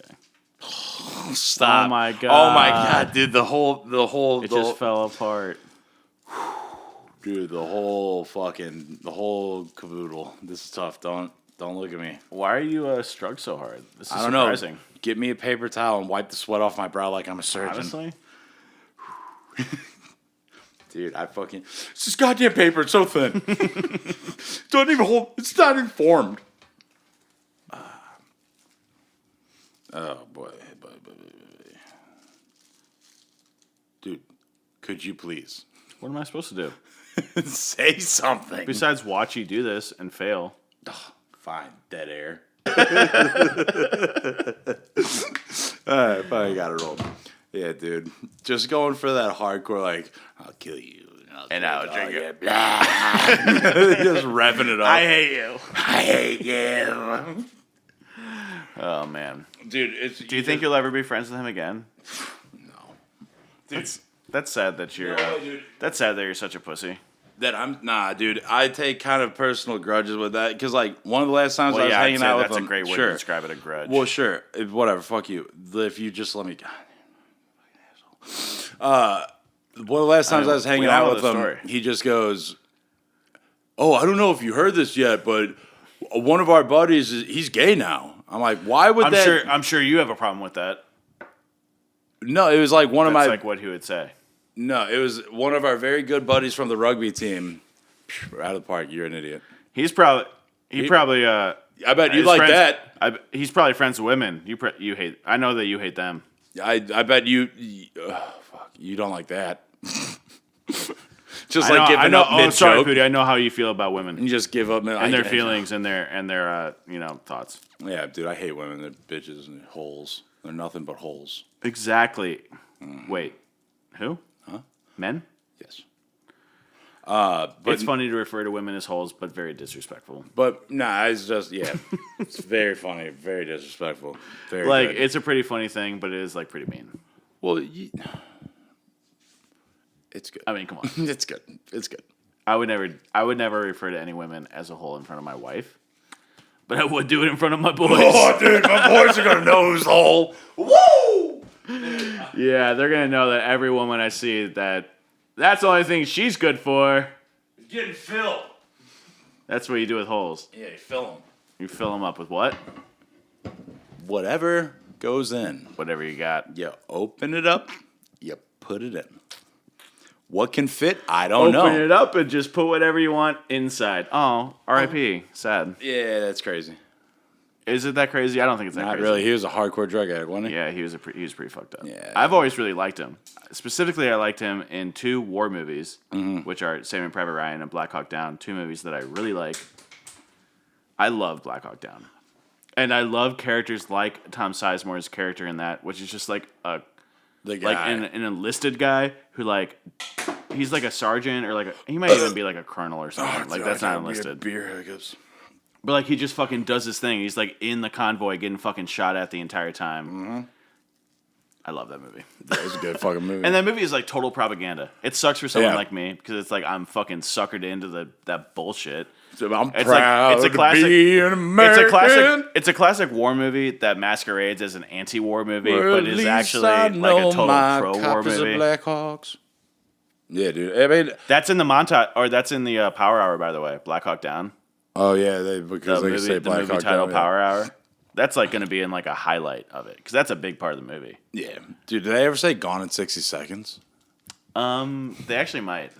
Stop. Oh my god. Oh my god, dude. The whole, It just fell apart. dude. The whole caboodle. This is tough. Don't look at me. Why are you strug so hard? This is I don't surprising. know. Get me a paper towel and wipe the sweat off my brow like I'm a surgeon. Honestly, Dude, it's this goddamn paper. It's so thin. Don't even hold. It's not even formed. Oh boy. Dude, could you please what am I supposed to do say something? besides watch you do this and fail? Fine, dead air. All right, fine, got it rolled. Yeah, dude, just going for that hardcore, like I'll kill you and I'll drink it. Blah. Just revving it up. hate you. I hate you, Oh man. dude. Do you think you'll ever be friends with him again? No, That's sad that you're. No, dude. That's sad that you're such a pussy. that I'm dude. I take kind of personal grudges with that because, like, one of the last times I was I'd hanging say out with that's him, a great way sure. to describe it. A grudge. Well, sure. Whatever. Fuck you. If you just let me. One of the last times I was hanging we all out know with the him, story. he just goes, "Oh, I don't know if you heard this yet, but one of our buddies he's gay now." I'm like, "Why would that?" I'm sure you have a problem with that. No, it was like one of That's my. like what he would say. No, it was one of our very good buddies from the rugby team. We're out of the park. You're an idiot. He's probably. He probably. I bet you his like friends- that. He's probably friends with women. You hate. I know that you hate them. I bet you. Fuck, you don't like that. Just I like know, giving I know, up oh, mid sorry, joke. Pootie. I know how you feel about women You just give up and their feelings and their thoughts. Yeah, dude, I hate women. They're bitches and holes. They're nothing but holes. Exactly. Wait, who? Huh? Men? Yes. But It's funny to refer to women as holes, but very disrespectful. But nah, it's just it's very funny, very disrespectful, very Like good. it's a pretty funny thing, but it is like pretty mean. Well, it's good. I mean, come on. It's good. It's good. I would never refer to any women as a hole in front of my wife, but I would do it in front of my boys. Oh, dude, my boys are gonna know who's the hole. Woo! Yeah, they're gonna know that every woman I see that's the only thing she's good for. Getting filled. That's what you do with holes. Yeah, you fill them. You fill them up with what? Whatever goes in. Whatever you got. You open it up. You put it in. What can fit? I don't Open know. it up and just put whatever you want inside. Oh, R.I.P. Sad. Yeah, that's crazy. Is it that crazy? I don't think it's that Not crazy. really. He was a hardcore drug addict, wasn't he? Yeah, he was pretty fucked up. Yeah. I've always really liked him. Specifically, I liked him in 2 war movies, which are Saving Private Ryan and Black Hawk Down. 2 movies that I really like. I love Black Hawk Down, and I love characters like Tom Sizemore's character in that, which is just like a The guy. like an enlisted guy who like he's like a sergeant or like he might even be like a colonel or something. Like that's not enlisted. Beer hiccups. But like he just fucking does his thing. He's like in the convoy getting fucking shot at the entire time. I love that movie. That was a good fucking movie. And that movie is like total propaganda. It sucks for someone Yeah. like me because it's like I'm fucking suckered into that bullshit. So I'm It's proud like it's a classic. to be an American. It's a classic war movie that masquerades as an anti-war movie, Or but at is least actually I like a know total my pro-war copies of movie. Blackhawks. Yeah, dude. I mean, That's in the montage, or that's in the Power Hour, by the way. Black Hawk Down. oh yeah, because The they say movie Blackhawk title Down, Power Hour. That's like going to be in like a highlight of it because that's a big part of the movie. Yeah, dude. Did I ever say Gone in 60 Seconds? They actually might.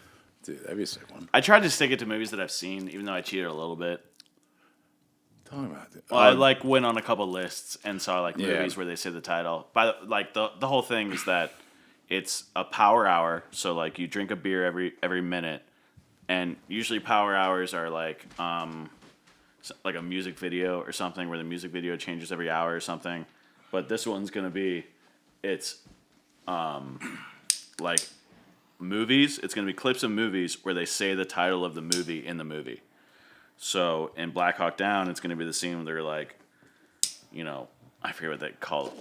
Dude, that'd be a sick one. I tried to stick it to movies that I've seen, even though I cheated a little bit. Tell me about it. Well, I like went on a couple lists and saw like Yeah. movies where they say the title. Like the whole thing is that it's a power hour, so like you drink a beer every minute, And usually power hours are like a music video or something where the music video changes every hour or something. But this one's gonna be, it's like movies. It's gonna be clips of movies where they say the title of the movie in the movie. So in Black Hawk Down, it's gonna be the scene where they're like, you know, I forget what they call it.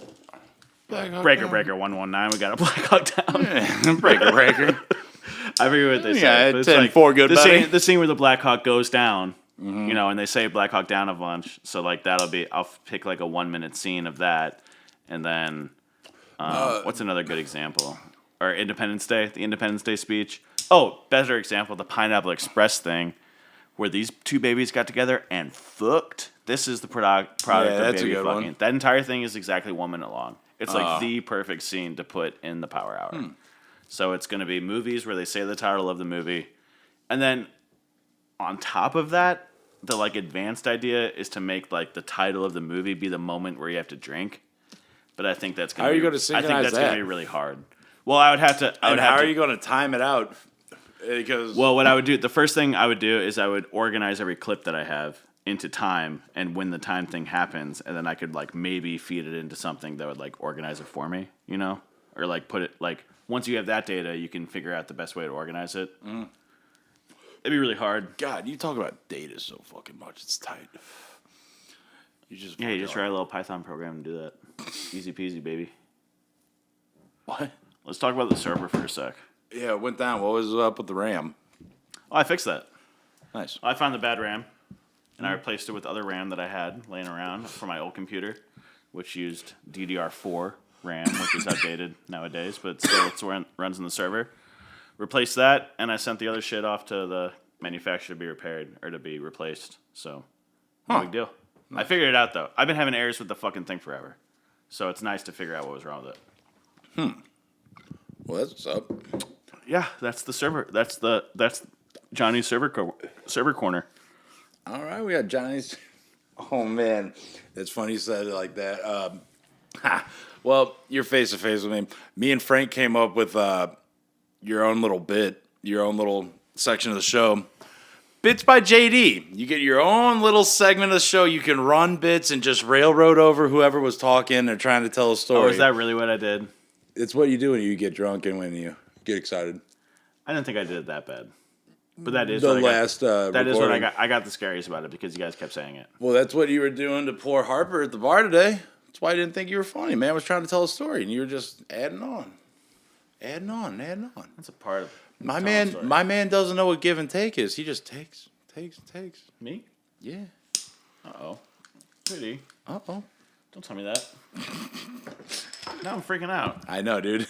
Breaker 119. We got a Black Hawk Down. Breaker. I forget what they say. Yeah, But it's 10-4 good, the buddy. scene, the scene where the Black Hawk goes down, you know, and they say Black Hawk Down a bunch. So like that'll be, I'll pick like a 1 minute scene of that, and then what's another good example? Or Independence Day, the Independence Day speech. Oh, better example, the Pineapple Express thing, where these two babies got together and fucked. This is the product Yeah, of that's a baby good fucking. one. That entire thing is exactly 1 minute long. It's like the perfect scene to put in the Power Hour. So it's going to be movies where they say the title of the movie. And then on top of that, the like advanced idea is to make like the title of the movie be the moment where you have to drink. But I think that's going to How are you going gonna to synchronize I think that's that? going to be really hard. Well, I would have to And how are you going to time it out? Because Well, what I would do, the first thing I would do is I would organize every clip that I have into time, and when the time thing happens, and then I could like maybe feed it into something that would like organize it for me, you know? Or like put it like once you have that data, you can figure out the best way to organize it. It'd be really hard. God, you talk about data so fucking much. It's tight. You just Yeah, you just write a little Python program and do that. Easy peasy, baby. What? Let's talk about the server for a sec. Yeah, it went down. What was up with the RAM? Oh, I fixed that. Nice. I found the bad RAM, and I replaced it with other RAM that I had laying around for my old computer, which used DDR4 RAM, which is outdated nowadays, but still runs in the server. Replaced that, and I sent the other shit off to the manufacturer to be repaired or to be replaced. So, no big deal. I figured it out though. I've been having errors with the fucking thing forever, so it's nice to figure out what was wrong with it. Well, that's what's up. Yeah, that's the server. That's Johnny's server corner. All right, we got Johnny's. Oh man, it's funny you said it like that. Well, you're face to face with me. Me and Frank came up with your own little bit, your own little section of the show. Bits by JD. You get your own little segment of the show. You can run bits and just railroad over whoever was talking or trying to tell a story. Oh, is that really what I did? It's what you do when you get drunk and when you get excited. I didn't think I did it that bad. But that is The what last I got. That is what I recording. got. I got the scariest about it because you guys kept saying it. Well, that's what you were doing to poor Harper at the bar today. That's why I didn't think you were funny. Man was trying to tell a story, and you were just adding on. That's a part of My telling a man, story. my man doesn't know what give and take is. He just takes. Me? Yeah. Uh-oh. Pretty. Uh-oh. Don't tell me that. Now I'm freaking out. I know, dude.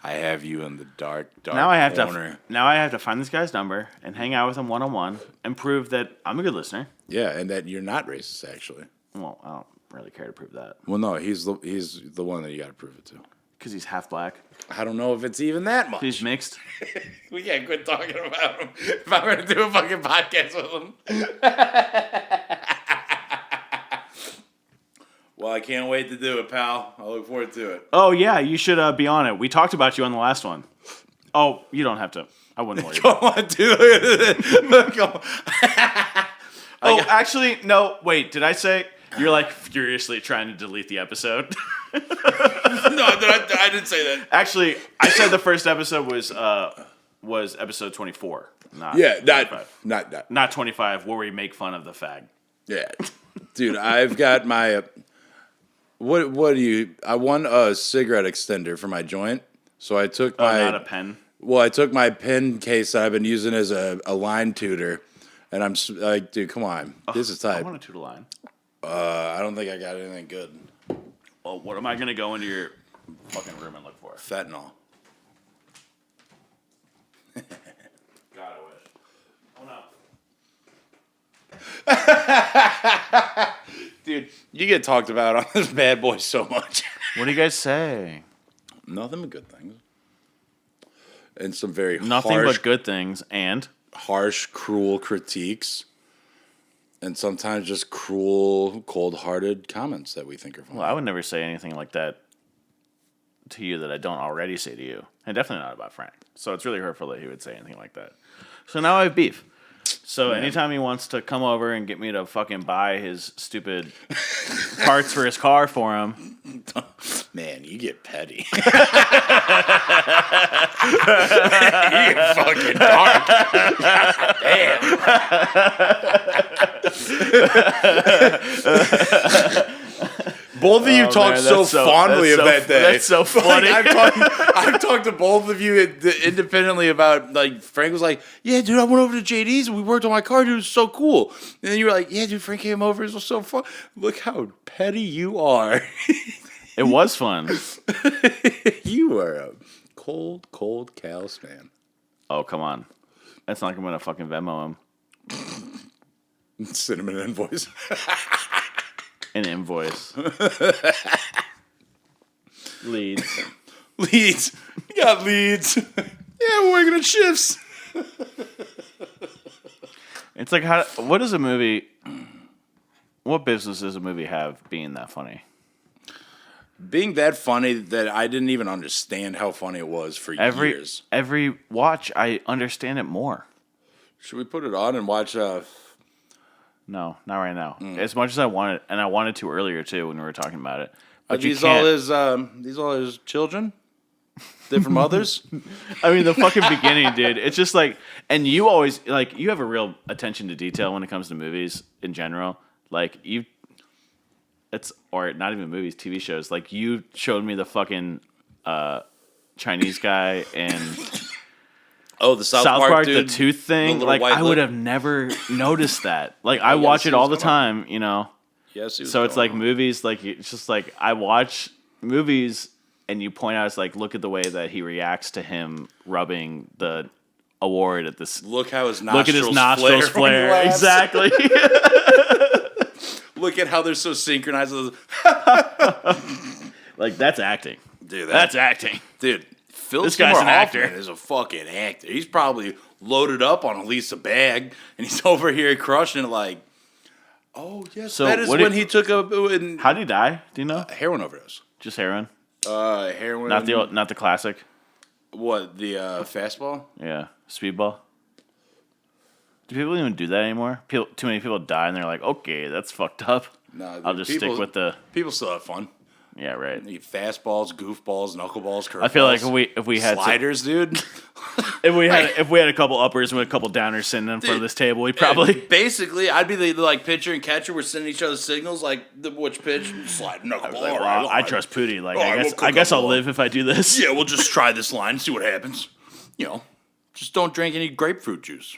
I have you in the dark Now I have corner. to find this guy's number and hang out with him one-on-one and prove that I'm a good listener. Yeah, and that you're not racist, actually. Well, I don't really care to prove that Well, no, he's the one that you got to prove it to. because he's half black. I don't know if it's even that much. He's mixed. We can't quit talking about him if I'm going to do a fucking podcast with him. Well, I can't wait to do it, pal. I look forward to it. Oh, yeah, you should be on it. We talked about you on the last one. Oh, you don't have to. I wouldn't worry about it. Come on, dude. Look, come on. Oh, actually, no. Wait, did I say you're like furiously trying to delete the episode? No, I didn't say that. Actually, I said the first episode was episode 24. Not Yeah, 25. not. Not 25, where we make fun of the fag. Yeah, dude, I've got my. What do you? I won a cigarette extender for my joint, so I took my. Not a pen. Well, I took my pen case that I've been using as a line tutor, and I'm like, dude, come on, this is I tight. want a toot line. I don't think I got anything good. Well, what am I going to go into your fucking room and look for? Fentanyl. God, I wish. Oh, no. Dude, you get talked about on this bad boy so much. What do you guys say? Nothing but good things. And some very Nothing harsh, but good things, and harsh, cruel critiques. And sometimes just cruel, cold-hearted comments that we think are funny. well, I would never say anything like that to you that I don't already say to you, and definitely not about Frank. So it's really hurtful that he would say anything like that. So now I have beef. So anytime he wants to come over and get me to fucking buy his stupid parts for his car for him, man, you get petty. You get fucking dark. Damn. Both of you talked fondly of that day. That's so funny. Like, I've talked to both of you independently about, like, Frank was like, yeah, dude, I went over to JD's and we worked on my car, dude, it was so cool. And then you were like, yeah, dude, Frank came over, it was so fun. Look how petty you are. It was fun. You are a cold, cold callous man. Oh, come on. That's not like I'm going to fucking Venmo him. Send him an invoice. An invoice. Leads. Leads. You got leads. Yeah, we're working on shifts. It's like, what business does a movie have being that funny? Being that funny that I didn't even understand how funny it was for years. Every watch, I understand it more. Should we put it on and watch... No, not right now. As much as I wanted, and I wanted to earlier too when we were talking about it. But these all his children? Different mothers? I mean, the fucking beginning, dude. It's just like, and you always like you have a real attention to detail when it comes to movies in general. Like or not even movies, TV shows. Like you showed me the fucking Chinese guy and. Oh, the South Park dude, the tooth thing. Like I would have never noticed that. Like I watch it all the time, you know. Yes. So it's like movies. Like it's just like I watch movies, and you point out, it's like look at the way that he reacts to him rubbing the award at this. Look how his nostrils flare. Exactly. Look at how they're so synchronized. Like that's acting, dude. That's acting, dude. This guy's an actor. Is a fucking actor. He's probably loaded up on at least a bag, and he's over here crushing it like, oh, yes, so that is when he took a... How did he die? Do you know? Heroin overdose. Just heroin? Heroin. Not the classic? What, the fastball? Yeah, speedball. Do people even do that anymore? Too many people die, and they're like, okay, that's fucked up. No, I'll just stick with the... People still have fun. Yeah, right. You fastballs, goofballs, knuckleballs, curveballs. I feel like if we had sliders, dude. if we had a couple uppers and a couple downers sitting in front of this table, we probably basically I'd be the like pitcher and catcher. We're sending each other signals like which pitch slide knuckleball. Like, well, I trust Pooty. Like I guess I'll live if I do this. Yeah, we'll just try this line, see what happens. You know, just don't drink any grapefruit juice.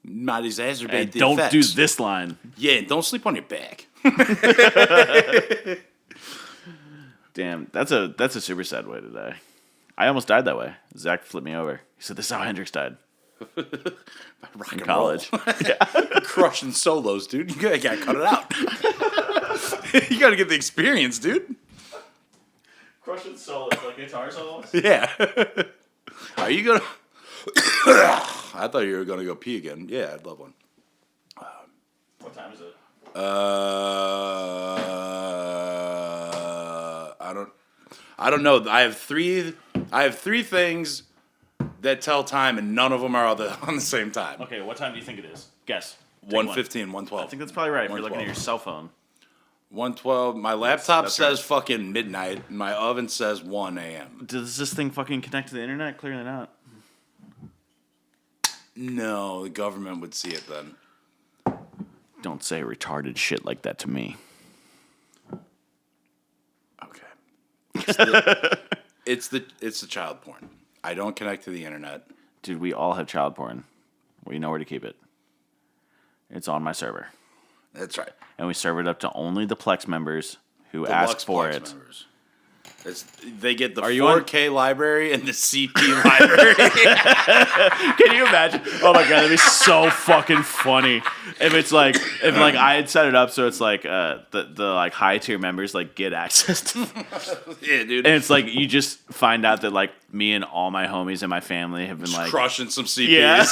Might exacerbate and the don't effects. do this line. Yeah, don't sleep on your back. Damn, that's a super sad way to die. I almost died that way. Zach flipped me over. He said, "This is how Hendrix died." Rock in college. Crushing solos, dude. You gotta cut it out. You gotta get the experience, dude. Crushing solos, like guitar solos? Yeah. Are you gonna... I thought you were gonna go pee again. Yeah, I'd love one. What time is it? I don't know. I have three things that tell time, and none of them are on the same time. Okay, what time do you think it is? Guess. 1:15, 1:12. I think that's probably right if you're looking at your cell phone. 1:12. My laptop that's says right. fucking midnight, and my oven says 1 a.m. Does this thing fucking connect to the internet? Clearly not. No, the government would see it then. Don't say retarded shit like that to me. Okay. It's the child porn. I don't connect to the internet. Dude, we all have child porn. We know where to keep it. It's on my server. That's right. And we serve it up to only the Plex members who ask for it. Members. They get the 4K library and the CP library. Can you imagine? Oh my god, that'd be so fucking funny. If I had set it up so it's like the like high tier members like get access to. Yeah, dude. And it's like you just find out that like me and all my homies and my family have been just like crushing some CPs. Yeah.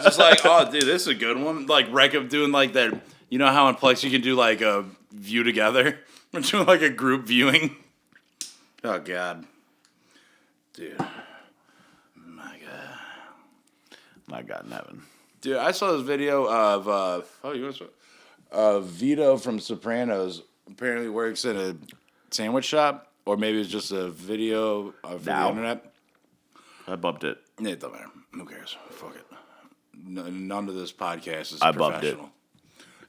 Just like, oh dude, this is a good one. Like Rec doing like that. You know how in Plex you can do like a view together? We're doing like a group viewing. Oh, God. Dude. My God. My God in heaven. Dude, I saw this video of Vito from Sopranos apparently works in a sandwich shop, or maybe it's just a video for the Now. internet. I bumped it. It don't matter. Who cares? Fuck it. None of this podcast is I bumped professional.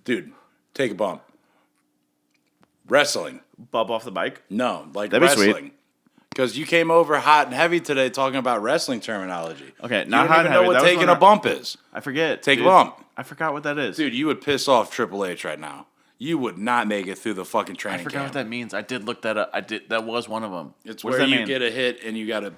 Dude, take a bump. Wrestling. Bump off the bike? No, like That'd be sweet. wrestling. Because you came over hot and heavy today talking about wrestling terminology. Okay, You not don't hot even and know heavy. what That was taking when a bump is. I forget. Take a dude. bump. I forgot what that is. Dude, you would piss off Triple H right now. You would not make it through the fucking I training forgot camp. what that means. I did look that up. I did. That was one of them. It's What does where that you mean? get a hit and you got to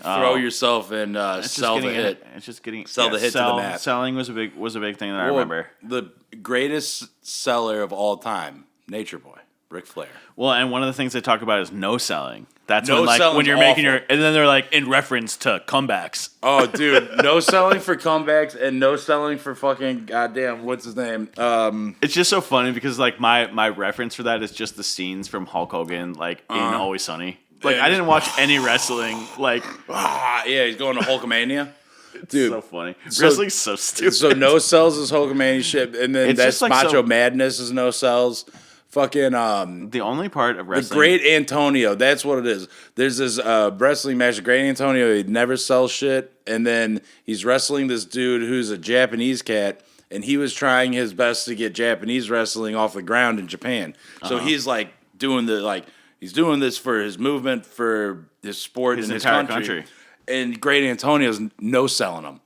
throw yourself and It's just sell the getting hit. It's just getting Sell the hit to the mat. Selling was a big thing that I Well, remember. The greatest seller of all time, Nature Boy, Ric Flair. Well, and one of the things they talk about is no selling. That's No when like selling's when you're making awful. your and then they're like in reference to comebacks. Oh, dude, no selling for comebacks and no selling for fucking goddamn what's his name? It's just so funny because like my reference for that is just the scenes from Hulk Hogan like in Always Sunny. Like I didn't watch any wrestling. Like Yeah, he's going to Hulkamania. Dude, so funny. so- Wrestling's so stupid. so no sells is Hulkamania shit, and then It's that's just like Macho so- Madness is no sells. Fucking the only part of the wrestling. Great Antonio, that's what it is. There's this wrestling match, the Great Antonio, he never sells shit, and then he's wrestling this dude who's a Japanese cat, and he was trying his best to get Japanese wrestling off the ground in Japan. So he's like doing he's doing this for his movement, for his sport His in his entire country. country. And Great Antonio's no selling him.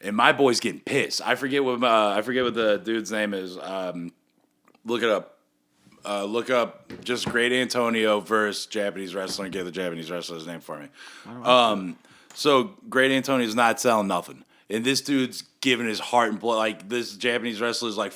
And my boy's getting pissed. I forget what the dude's name is. Look it up. Look up just Great Antonio versus Japanese wrestling. Get the Japanese wrestler's name for me. So Great Antonio's not selling nothing, and this dude's giving his heart and blood. Like this Japanese wrestler's like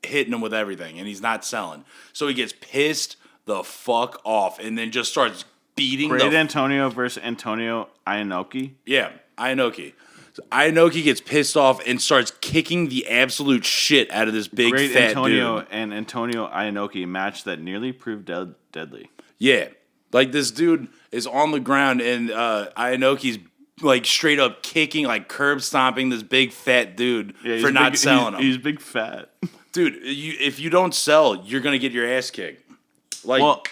hitting him with everything, and he's not selling. So he gets pissed the fuck off, and then just starts beating Great Antonio versus Antonio Inoki. Yeah, Inoki. So Inoki gets pissed off and starts kicking the absolute shit out of this big Great fat Antonio dude. and Antonio Inoki match that nearly proved deadly. Yeah, like this dude is on the ground and Inoki's like straight up kicking, like curb stomping this big fat dude for not selling him. He's big fat. Dude, if you don't sell, you're gonna get your ass kicked. Like, Well,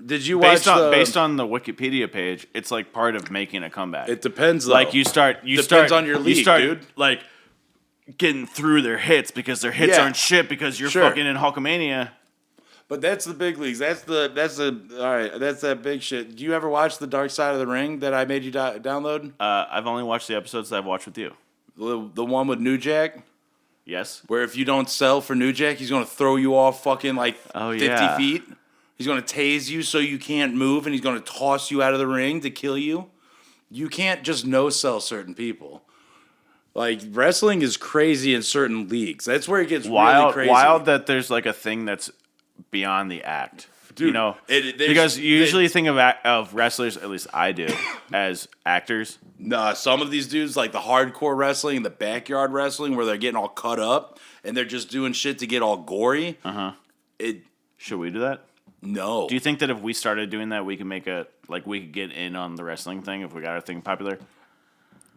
did you watch based on the Wikipedia page, it's like part of making a comeback. It depends, though. Like Depends on your league, dude. Like getting through their hits because their hits Yeah. aren't shit because you're Sure. fucking in Hulkamania. But that's the big leagues. That's that big shit. Do you ever watch The Dark Side of the Ring that I made you download? I've only watched the episodes that I've watched with you. The one with New Jack, Yes. where if you don't sell for New Jack, he's gonna throw you off fucking like 50 yeah. feet. He's gonna tase you so you can't move, and he's gonna toss you out of the ring to kill you. You can't just no sell certain people. Like wrestling is crazy in certain leagues. That's where it gets really crazy. Wild that there's like a thing that's beyond the act. Dude, you know, there's- because you usually think of wrestlers, at least I do, as actors. Nah, some of these dudes like the hardcore wrestling and the backyard wrestling where they're getting all cut up and they're just doing shit to get all gory. Should we do that? No. Do you think that if we started doing that, we could we could get in on the wrestling thing if we got our thing popular?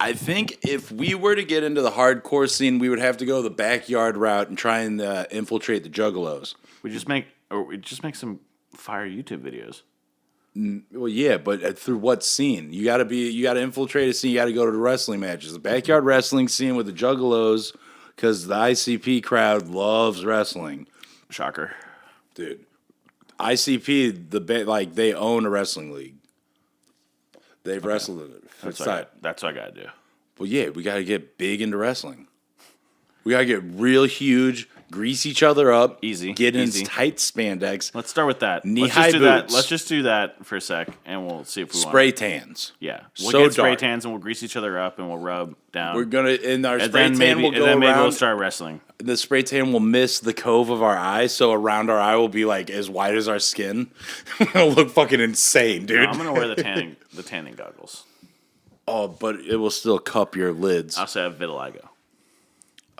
I think if we were to get into the hardcore scene, we would have to go the backyard route and try and infiltrate the juggalos. We just make some fire YouTube videos. Well, yeah, but through what scene? You got to infiltrate a scene. You got to go to the wrestling matches, the backyard wrestling scene with the juggalos, because the ICP crowd loves wrestling, Shocker. dude. ICP, they own a wrestling league. They've wrestled in it. That's It's not- what I gotta do. Well, yeah, we got to get big into wrestling. We got to get real huge, grease each other up, Easy, get in easy. tight spandex, Let's start with that. Knee-high boots. Let's just do that for a sec, and we'll see if we spray want. tans. Yeah, we'll So get spray dark. tans and we'll grease each other up and we'll rub down. We're gonna in our and spray then tan maybe will go maybe we'll around. start wrestling. The spray tan will miss the cove of our eye, so around our eye will be like as wide as our skin. It'll look fucking insane, No, dude. I'm gonna wear the tanning goggles. Oh, but it will still cup your lids. I also have vitiligo.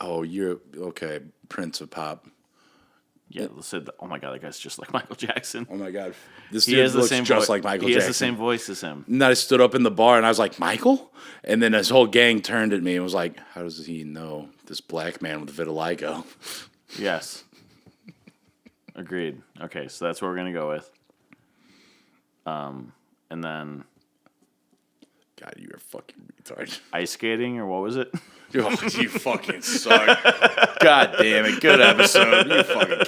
Oh, you're okay, Prince of Pop. Yeah, they said, "Oh my god, that guy's just like Michael Jackson." Oh my god, this He dude has the looks same just voice. like Michael He Jackson. has the same voice as him. And then I stood up in the bar and I was like, Michael? And then his whole gang turned at me and was like, how does he know this black man with vitiligo? Yes. Agreed. Okay, so that's what we're gonna go with. And then God, you are fucking retarded. ice skating, or what was it? Oh, you fucking suck. God damn it. Good episode. You fucking